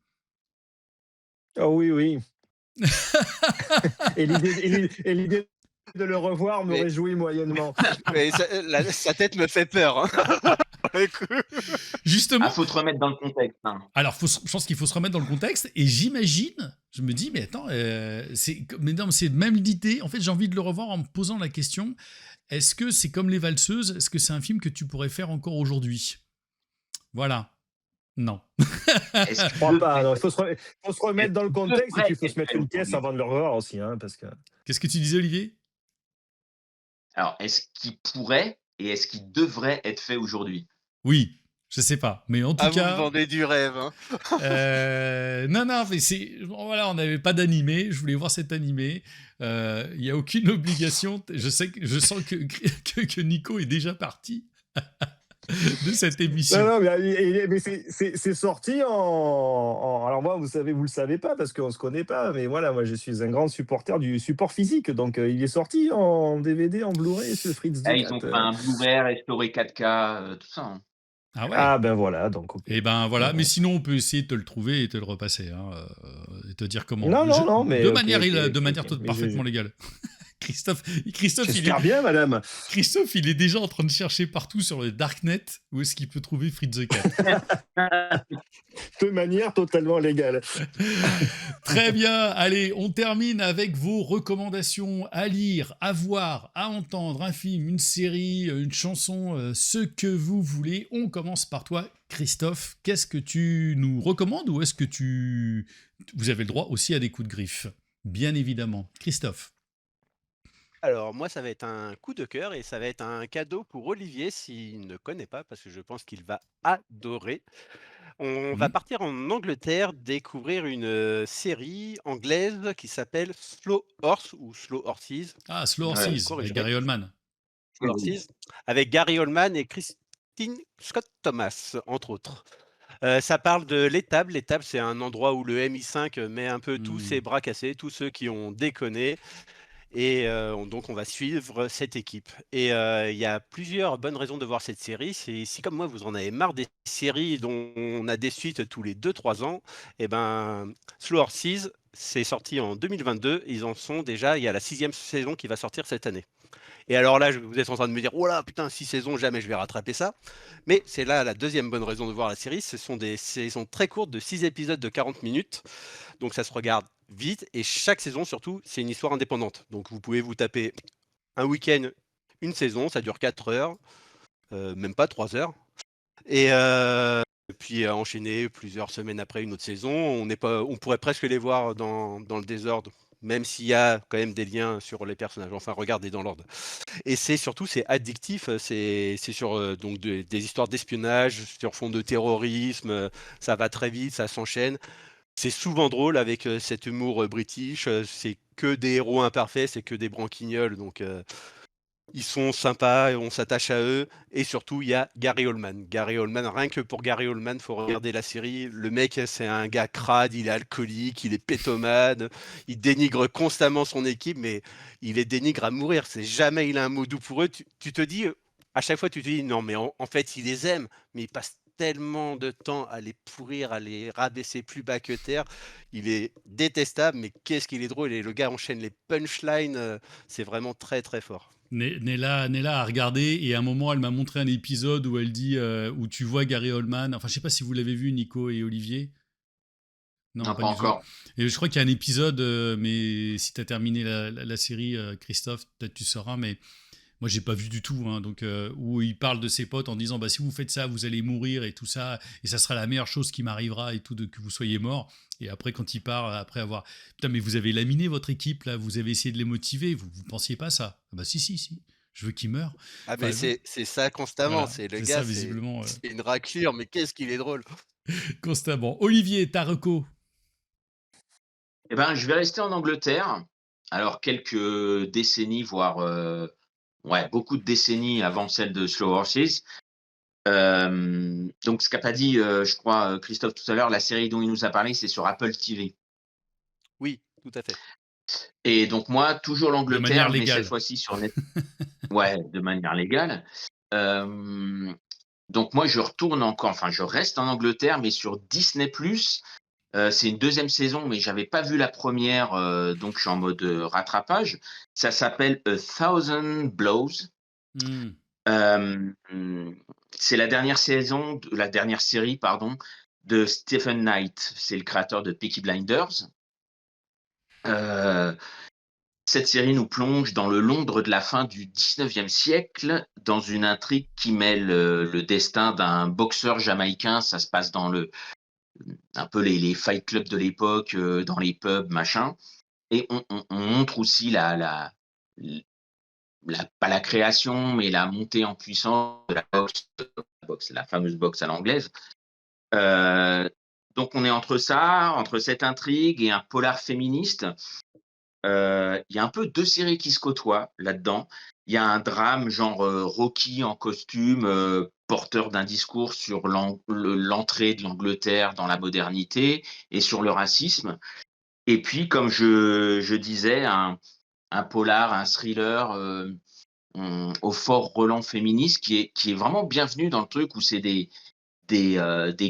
D: Oh oui, oui. Et l'idée de le revoir me
C: Mais-
D: réjouit moyennement.
C: Mais sa tête me fait peur. Hein.
A: Justement.
B: Ah, faut te remettre dans le contexte. Hein.
A: Alors, je pense qu'il faut se remettre dans le contexte. Et j'imagine, je me dis, mais attends, c'est même l'idée. En fait, j'ai envie de le revoir en me posant la question, est-ce que c'est comme Les Valseuses? Est-ce que c'est un film que tu pourrais faire encore aujourd'hui? Voilà. Non.
D: Je crois pas. Il faut se remettre dans le contexte et puis il faut se mettre une
B: aujourd'hui.
D: pièce avant de le revoir aussi. Hein, parce que...
A: Qu'est-ce que tu disais, Olivier?
B: Alors, est-ce qu'il pourrait et est-ce qu'il devrait être fait aujourd'hui?
A: Oui, je sais pas. Mais en tout
C: Ah, vous me
A: cas,
C: vendez du rêve. Hein.
A: non, mais voilà, on n'avait pas d'animé. Je voulais voir cet animé. Il y a aucune obligation. Je sens que Nico est déjà parti de cette émission.
D: Non, mais c'est sorti alors moi, vous le savez pas parce qu'on se connaît pas, mais voilà, moi je suis un grand supporter du support physique, donc il est sorti en DVD, en Blu-ray, ce Fritz the
B: Ils ont
D: Cat.
B: fait un Blu-ray restauré 4K, tout ça. Hein.
A: Ah ouais.
D: Ah ben voilà, donc. Ok.
A: Et ben voilà.
D: Ouais.
A: Mais sinon, on peut essayer de te le trouver et te le repasser, hein, et te dire comment.
D: Non, mais
A: de
D: ok,
A: manière,
D: ok,
A: de manière
D: ok. Mais
A: parfaitement légale. Christophe,
D: J'espère bien, madame.
A: Christophe, il est déjà en train de chercher partout sur le darknet où est-ce qu'il peut trouver Fritz the Cat.
D: De manière totalement légale.
A: Très bien, allez, on termine avec vos recommandations à lire, à voir, à entendre, un film, une série, une chanson, ce que vous voulez. On commence par toi, Christophe. Qu'est-ce que tu nous recommandes ou est-ce que vous avez le droit aussi à des coups de griffe? Bien évidemment. Christophe.
C: Alors, moi, ça va être un coup de cœur et ça va être un cadeau pour Olivier s'il ne connaît pas, parce que je pense qu'il va adorer. On va partir en Angleterre découvrir une série anglaise qui s'appelle Slow Horse ou Slow Horses.
A: Ah, Slow
B: Ouais,
A: Horses, avec Gary Oldman.
C: Slow Horses, avec Gary Oldman et Christine Scott Thomas, entre autres. Ça parle de l'étable. L'étable, c'est un endroit où le MI5 met un peu tous ses bras cassés, tous ceux qui ont déconné. Et donc, on va suivre cette équipe. Et il y a plusieurs bonnes raisons de voir cette série. C'est si, comme moi, vous en avez marre des séries dont on a des suites tous les 2-3 ans, et ben, Slow Horses, c'est sorti en 2022. Ils en sont déjà, il y a la 6e saison qui va sortir cette année. Et alors là, vous êtes en train de me dire, oh là, putain, 6 saisons, jamais je vais rattraper ça. Mais c'est là la deuxième bonne raison de voir la série. Ce sont des saisons très courtes de 6 épisodes de 40 minutes. Donc ça se regarde vite. Et chaque saison, surtout, c'est une histoire indépendante. Donc vous pouvez vous taper un week-end, une saison, ça dure 4 heures, même pas 3 heures. Et puis enchaîner plusieurs semaines après une autre saison. On pourrait presque les voir dans le désordre, même s'il y a quand même des liens sur les personnages. Enfin, regardez dans l'ordre. Et c'est addictif. C'est sur donc des histoires d'espionnage, sur fond de terrorisme. Ça va très vite, ça s'enchaîne. C'est souvent drôle avec cet humour british. C'est que des héros imparfaits, c'est que des branquignoles. Donc ils sont sympas, on s'attache à eux. Et surtout, il y a Gary Oldman. Gary Oldman, rien que pour Gary Oldman, il faut regarder la série. Le mec, c'est un gars crade, il est alcoolique, il est pétomane, il dénigre constamment son équipe, mais il les dénigre à mourir. C'est jamais il a un mot doux pour eux. Tu te dis, à chaque fois, tu te dis, non, mais en fait, il les aime, mais il passe tellement de temps à les pourrir, à les rabaisser plus bas que terre. Il est détestable, mais qu'est-ce qu'il est drôle. Et le gars enchaîne les punchlines. C'est vraiment très, très fort.
A: Nella a regardé et à un moment elle m'a montré un épisode où elle dit où tu vois Gary Oldman. Enfin, je sais pas si vous l'avez vu, Nico et Olivier.
B: Non, pas encore.
A: Et je crois qu'il y a un épisode, mais si tu as terminé la série, Christophe, peut-être tu sauras, mais Moi, j'ai pas vu du tout, hein, donc où il parle de ses potes en disant bah si vous faites ça, vous allez mourir et tout ça, et ça sera la meilleure chose qui m'arrivera et tout, que vous soyez mort. Et après, quand il part, après avoir putain, mais vous avez laminé votre équipe là, vous avez essayé de les motiver, vous pensiez pas ça? Ah bah si, je veux qu'ils meurent.
C: Ah mais
A: Enfin,
C: c'est ça constamment,
A: voilà,
C: c'est le
A: c'est
C: gars,
A: ça visiblement
C: c'est une raclure, mais qu'est-ce qu'il est drôle!
A: constamment. Olivier Tareko.
B: Eh ben, je vais rester en Angleterre. Alors, quelques décennies, voire ouais, beaucoup de décennies avant celle de Slow Horses. Donc, ce qu'a pas dit, je crois, Christophe tout à l'heure, la série dont il nous a parlé, c'est sur Apple TV.
C: Oui, tout à fait.
B: Et donc, moi, toujours
A: De manière
B: l'Angleterre, mais cette
A: légale.
B: fois-ci sur Net. Ouais, de manière légale. Euh, donc, moi, je retourne encore, enfin, je reste en Angleterre, mais sur Disney+. C'est une deuxième saison, mais j'avais pas vu la première, donc je suis en mode rattrapage. Ça s'appelle A Thousand Blows.
A: Hmm.
B: Euh, c'est la dernière saison, la dernière série, pardon, de Stephen Knight. C'est le créateur de Peaky Blinders. Euh, Cette série nous plonge dans le Londres de la fin du 19e siècle, dans une intrigue qui mêle le destin d'un boxeur jamaïcain. Ça se passe dans un peu les fight clubs de l'époque, dans les pubs, machin. Et on montre aussi pas la création, mais la montée en puissance de la fameuse boxe à l'anglaise. Euh, donc on est entre ça, entre cette intrigue et un polar féministe. Il y a un peu deux séries qui se côtoient là-dedans. Il y a un drame genre Rocky en costume, porteur d'un discours sur l'entrée de l'Angleterre dans la modernité et sur le racisme. Et puis, comme je disais, un polar, un thriller au fort relent féministe qui est vraiment bienvenu dans le truc où c'est des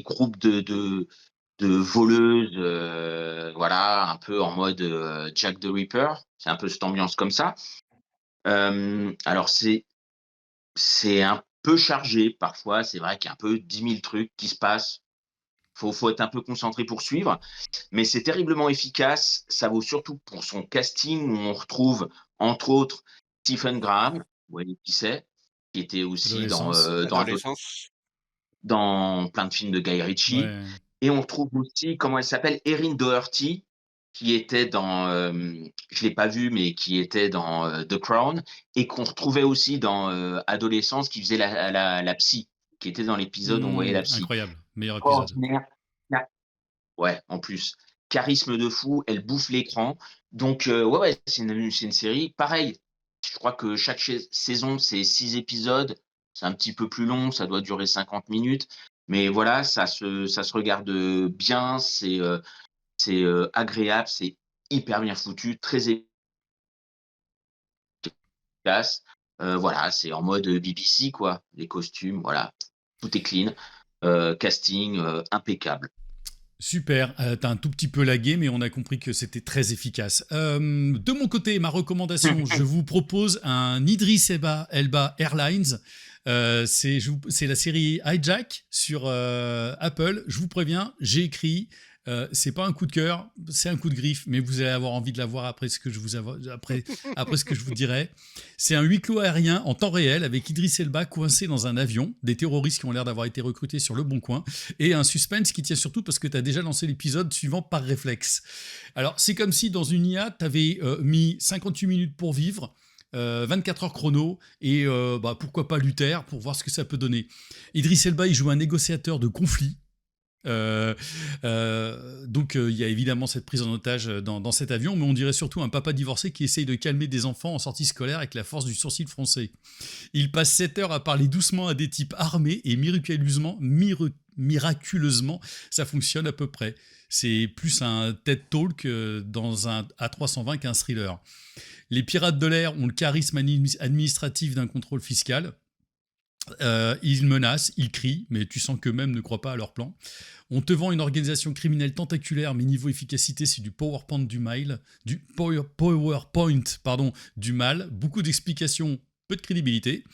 B: groupes de voleuses, voilà, un peu en mode Jack the Ripper. C'est un peu cette ambiance comme ça. Alors, c'est un peu chargé parfois. C'est vrai qu'il y a un peu 10 000 trucs qui se passent. Faut être un peu concentré pour suivre. Mais c'est terriblement efficace. Ça vaut surtout pour son casting où on retrouve, entre autres, Stephen Graham, vous voyez qui c'est, qui était aussi
A: Adolescence.
C: Adolescence.
B: dans plein de films de Guy Ritchie.
A: Ouais.
B: Et on retrouve aussi, comment elle s'appelle, Erin Doherty, qui était dans, je l'ai pas vu, mais qui était dans The Crown, et qu'on retrouvait aussi dans Adolescence, qui faisait la psy, qui était dans l'épisode où on voyait la psy.
A: Incroyable. Meilleur épisode.
B: Ordinaire. Ouais, en plus. Charisme de fou, elle bouffe l'écran. Donc, ouais, c'est une série. Pareil, je crois que chaque saison, c'est 6 épisodes. C'est un petit peu plus long, ça doit durer 50 minutes. Mais voilà, ça se regarde bien, c'est agréable, c'est hyper bien foutu, très efficace. Voilà, c'est en mode BBC, quoi. Les costumes, voilà, tout est clean. Casting impeccable.
A: Super, t'as un tout petit peu lagué, mais on a compris que c'était très efficace. De mon côté, ma recommandation, je vous propose un Idris Elba Airlines. C'est la série Hijack sur Apple. Je vous préviens, j'ai écrit. C'est pas un coup de cœur, c'est un coup de griffe, mais vous allez avoir envie de la voir après ce que je vous dirai. C'est un huis clos aérien en temps réel avec Idris Elba coincé dans un avion, des terroristes qui ont l'air d'avoir été recrutés sur le bon coin, et un suspense qui tient surtout parce que tu as déjà lancé l'épisode suivant par réflexe. Alors, c'est comme si dans une IA, tu avais mis 58 minutes pour vivre, 24 heures chrono, et pourquoi pas Luther pour voir ce que ça peut donner. Idris Elba, il joue un négociateur de conflit. Donc il y a évidemment cette prise en otage dans cet avion, mais on dirait surtout un papa divorcé qui essaye de calmer des enfants en sortie scolaire avec la force du sourcil français. Il passe 7 heures à parler doucement à des types armés et miraculeusement ça fonctionne à peu près. C'est plus un TED Talk dans un A320 qu'un thriller. Les pirates de l'air ont le charisme administratif d'un contrôle fiscal. Ils menacent, ils crient, mais tu sens qu'eux-mêmes ne croient pas à leur plan. On te vend une organisation criminelle tentaculaire, mais niveau efficacité, c'est du PowerPoint du mal. Beaucoup d'explications, peu de crédibilité.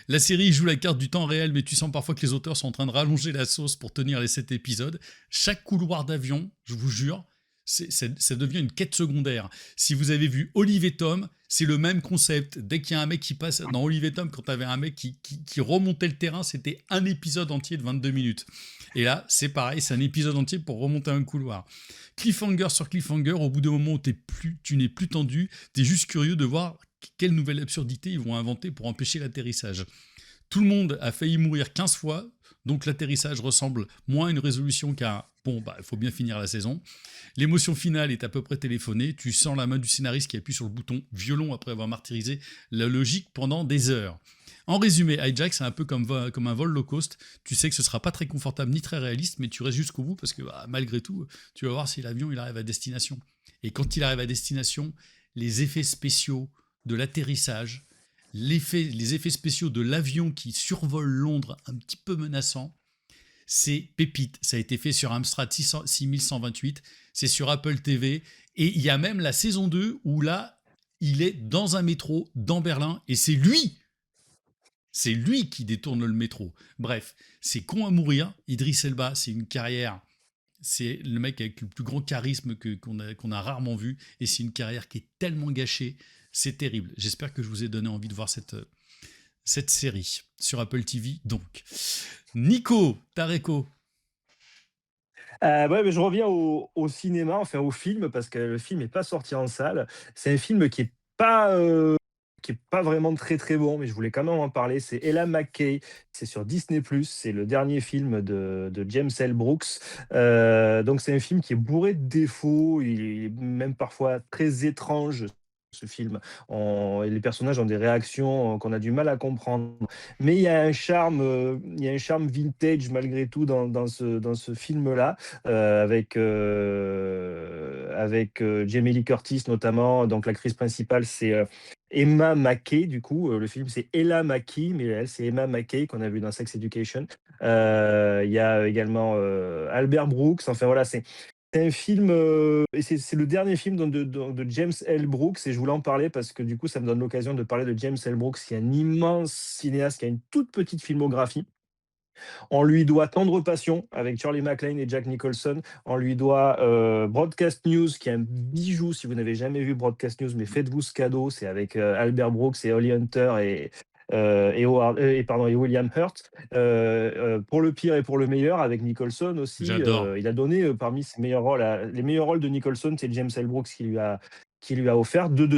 A: La série joue la carte du temps réel, mais tu sens parfois que les auteurs sont en train de rallonger la sauce pour tenir les 7 épisodes. Chaque couloir d'avion, je vous jure, Ça devient une quête secondaire. Si vous avez vu Olive et Tom, c'est le même concept. Dès qu'il y a un mec qui passe dans Olive et Tom, quand tu avais un mec qui remontait le terrain, c'était un épisode entier de 22 minutes. Et là, c'est pareil, c'est un épisode entier pour remonter un couloir. Cliffhanger sur cliffhanger, au bout d'un moment où tu n'es plus tendu, tu es juste curieux de voir quelle nouvelle absurdité ils vont inventer pour empêcher l'atterrissage. Tout le monde a failli mourir 15 fois, donc l'atterrissage ressemble moins à une résolution qu'à il faut bien finir la saison. L'émotion finale est à peu près téléphonée. Tu sens la main du scénariste qui appuie sur le bouton violon après avoir martyrisé la logique pendant des heures. En résumé, Hijack, c'est un peu comme un vol low cost. Tu sais que ce sera pas très confortable ni très réaliste, mais tu restes jusqu'au bout parce que malgré tout, tu vas voir si l'avion il arrive à destination. Et quand il arrive à destination, les effets spéciaux de l'atterrissage, les effets spéciaux de l'avion qui survole Londres un petit peu menaçant, c'est pépite. Ça a été fait sur Amstrad 6128, c'est sur Apple TV, et il y a même la saison 2 où là, il est dans un métro dans Berlin, et c'est lui qui détourne le métro. Bref, c'est con à mourir. Idris Elba, c'est une carrière, c'est le mec avec le plus grand charisme qu'on a rarement vu, et c'est une carrière qui est tellement gâchée, c'est terrible. J'espère que je vous ai donné envie de voir cette série sur Apple TV, donc. Nico Tareco.
D: Mais je reviens au cinéma, enfin au film, parce que le film n'est pas sorti en salle. C'est un film qui est pas vraiment très très bon, mais je voulais quand même en parler. C'est Ella McKay, c'est sur Disney+, c'est le dernier film de James L. Brooks. Donc c'est un film qui est bourré de défauts, il est même parfois très étrange. Ce film, et les personnages ont des réactions qu'on a du mal à comprendre, mais il y a un charme, vintage malgré tout dans ce film-là, avec Jamie Lee Curtis notamment. Donc l'actrice principale, c'est Emma Mackey. Du coup, le film c'est Ella Mackey, mais elle c'est Emma Mackey qu'on a vu dans Sex Education. Il y a également Albert Brooks. Enfin voilà, c'est un film, et c'est le dernier film de James L. Brooks, et je voulais en parler parce que du coup, ça me donne l'occasion de parler de James L. Brooks, qui est un immense cinéaste, qui a une toute petite filmographie. On lui doit Tendre Passion avec Shirley MacLaine et Jack Nicholson. On lui doit Broadcast News, qui est un bijou. Si vous n'avez jamais vu Broadcast News, mais faites-vous ce cadeau. C'est avec Albert Brooks et Holly Hunter et William Hurt. Pour le pire et pour le meilleur, avec Nicholson aussi.
A: J'adore.
D: Il a donné parmi ses meilleurs rôles, les meilleurs rôles de Nicholson, c'est James L. Brooks qui lui a offert deux de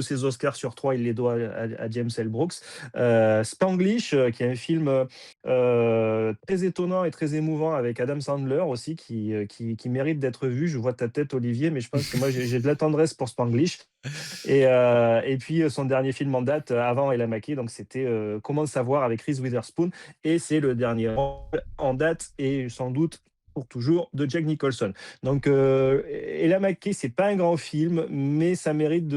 D: ses Oscars sur 3, il les doit à James L. Brooks. Spanglish, qui est un film très étonnant et très émouvant avec Adam Sandler aussi, qui mérite d'être vu. Je vois ta tête, Olivier, mais je pense que moi j'ai de la tendresse pour Spanglish. Et puis son dernier film en date, avant Ella Mackey, donc c'était Comment savoir avec Reese Witherspoon, et c'est le dernier rôle en date et sans doute pour toujours de Jack Nicholson. Donc Ella Mackey, c'est pas un grand film, mais ça mérite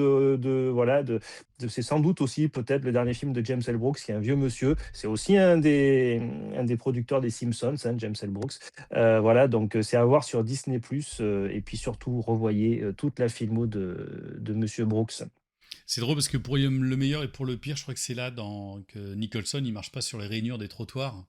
D: c'est sans doute aussi peut-être le dernier film de James L. Brooks, qui est un vieux monsieur. C'est aussi un des producteurs des Simpsons, James L. Brooks. Voilà, donc c'est à voir sur Disney+, et puis surtout revoyez toute la filmo de Monsieur Brooks.
A: C'est drôle parce que pour le meilleur et pour le pire, je crois que c'est là que Nicholson il marche pas sur les rainures des trottoirs.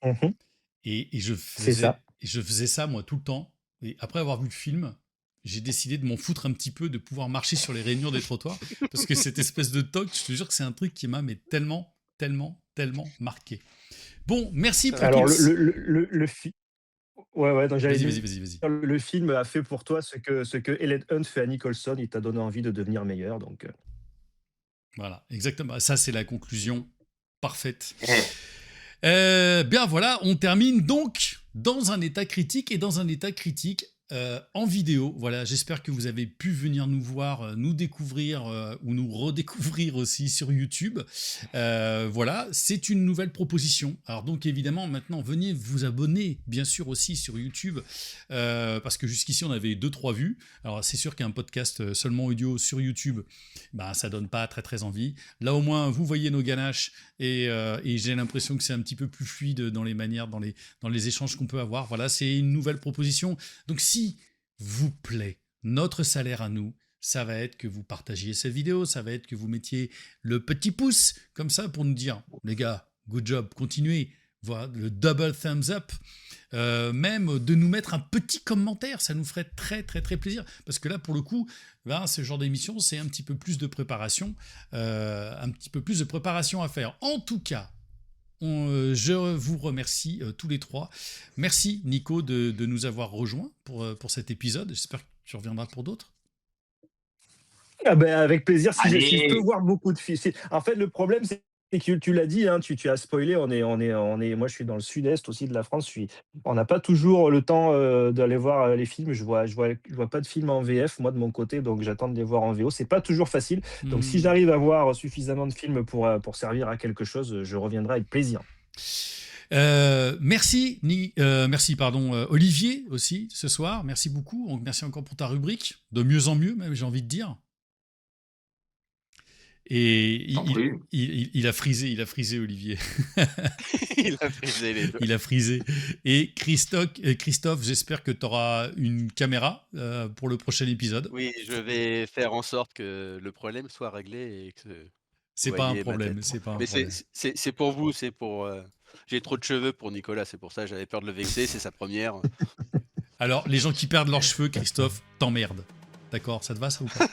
D: Mhm.
A: Et
D: C'est ça.
A: je faisais ça moi tout le temps. Et après avoir vu le film, j'ai décidé de m'en foutre un petit peu, de pouvoir marcher sur les rainures des trottoirs, parce que cette espèce de toc, je te jure que c'est un truc qui m'a tellement, tellement, tellement marqué. Bon, merci pour
D: Alors
A: tous.
D: le film. Ouais, donc j'allais
A: Vas-y.
D: dire, le film a fait pour toi ce que Ellen Hunt fait à Nicholson, il t'a donné envie de devenir meilleur, donc.
A: Voilà, exactement. Ça, c'est la conclusion parfaite.
B: Eh,
A: Bien voilà, on termine donc dans un état critique, et dans un état critique en vidéo. Voilà, j'espère que vous avez pu venir nous voir, nous découvrir ou nous redécouvrir aussi sur YouTube. Voilà, c'est une nouvelle proposition. Alors donc évidemment, maintenant, venez vous abonner, bien sûr, aussi sur YouTube, parce que jusqu'ici, on avait 2-3 vues. Alors c'est sûr qu'un podcast seulement audio sur YouTube, ça donne pas très très envie. Là au moins, vous voyez nos ganaches, et j'ai l'impression que c'est un petit peu plus fluide dans les manières, dans les échanges qu'on peut avoir. Voilà, c'est une nouvelle proposition. Donc si vous plaît, notre salaire à nous, ça va être que vous partagiez cette vidéo, ça va être que vous mettiez le petit pouce comme ça pour nous dire, les gars, good job, continuez. voilà, le double thumbs up, même de nous mettre un petit commentaire, ça nous ferait très très très plaisir, parce que là pour le coup, ce genre d'émission, c'est un petit peu plus de préparation, à faire. En tout cas, je vous remercie tous les trois. Merci Nico de nous avoir rejoints pour cet épisode. J'espère que tu reviendras pour d'autres.
D: Ah ben, avec plaisir, si je
B: Allez.
D: peux voir beaucoup de films. En fait, le problème, c'est que tu l'as dit, hein, tu as spoilé, moi je suis dans le sud-est aussi de la France, on n'a pas toujours le temps d'aller voir les films, je vois pas de films en VF, moi de mon côté, donc j'attends de les voir en VO, c'est pas toujours facile, donc si j'arrive à voir suffisamment de films pour servir à quelque chose, je reviendrai avec plaisir.
A: Merci Olivier aussi ce soir, merci beaucoup, donc merci encore pour ta rubrique, de mieux en mieux même, j'ai envie de dire. Et il a frisé Olivier.
C: Il a frisé les deux.
A: Il a frisé. Et Christophe, j'espère que tu auras une caméra pour le prochain épisode.
C: Oui, je vais faire en sorte que le problème soit réglé et que
A: c'est
C: vous
A: pas un
C: voyez ma
A: problème.
C: tête.
A: C'est pas un
C: Mais
A: problème.
C: c'est pour vous, c'est pour. J'ai trop de cheveux pour Nicolas, c'est pour ça j'avais peur de le vexer, c'est sa première.
A: Alors, les gens qui perdent leurs cheveux, Christophe, t'emmerdes. D'accord, ça te va ça ou pas?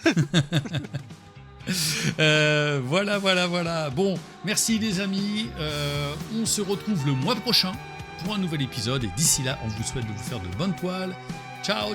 A: Voilà. Bon, merci les amis. On se retrouve le mois prochain pour un nouvel épisode. Et d'ici là, on vous souhaite de vous faire de bonnes poils. Ciao.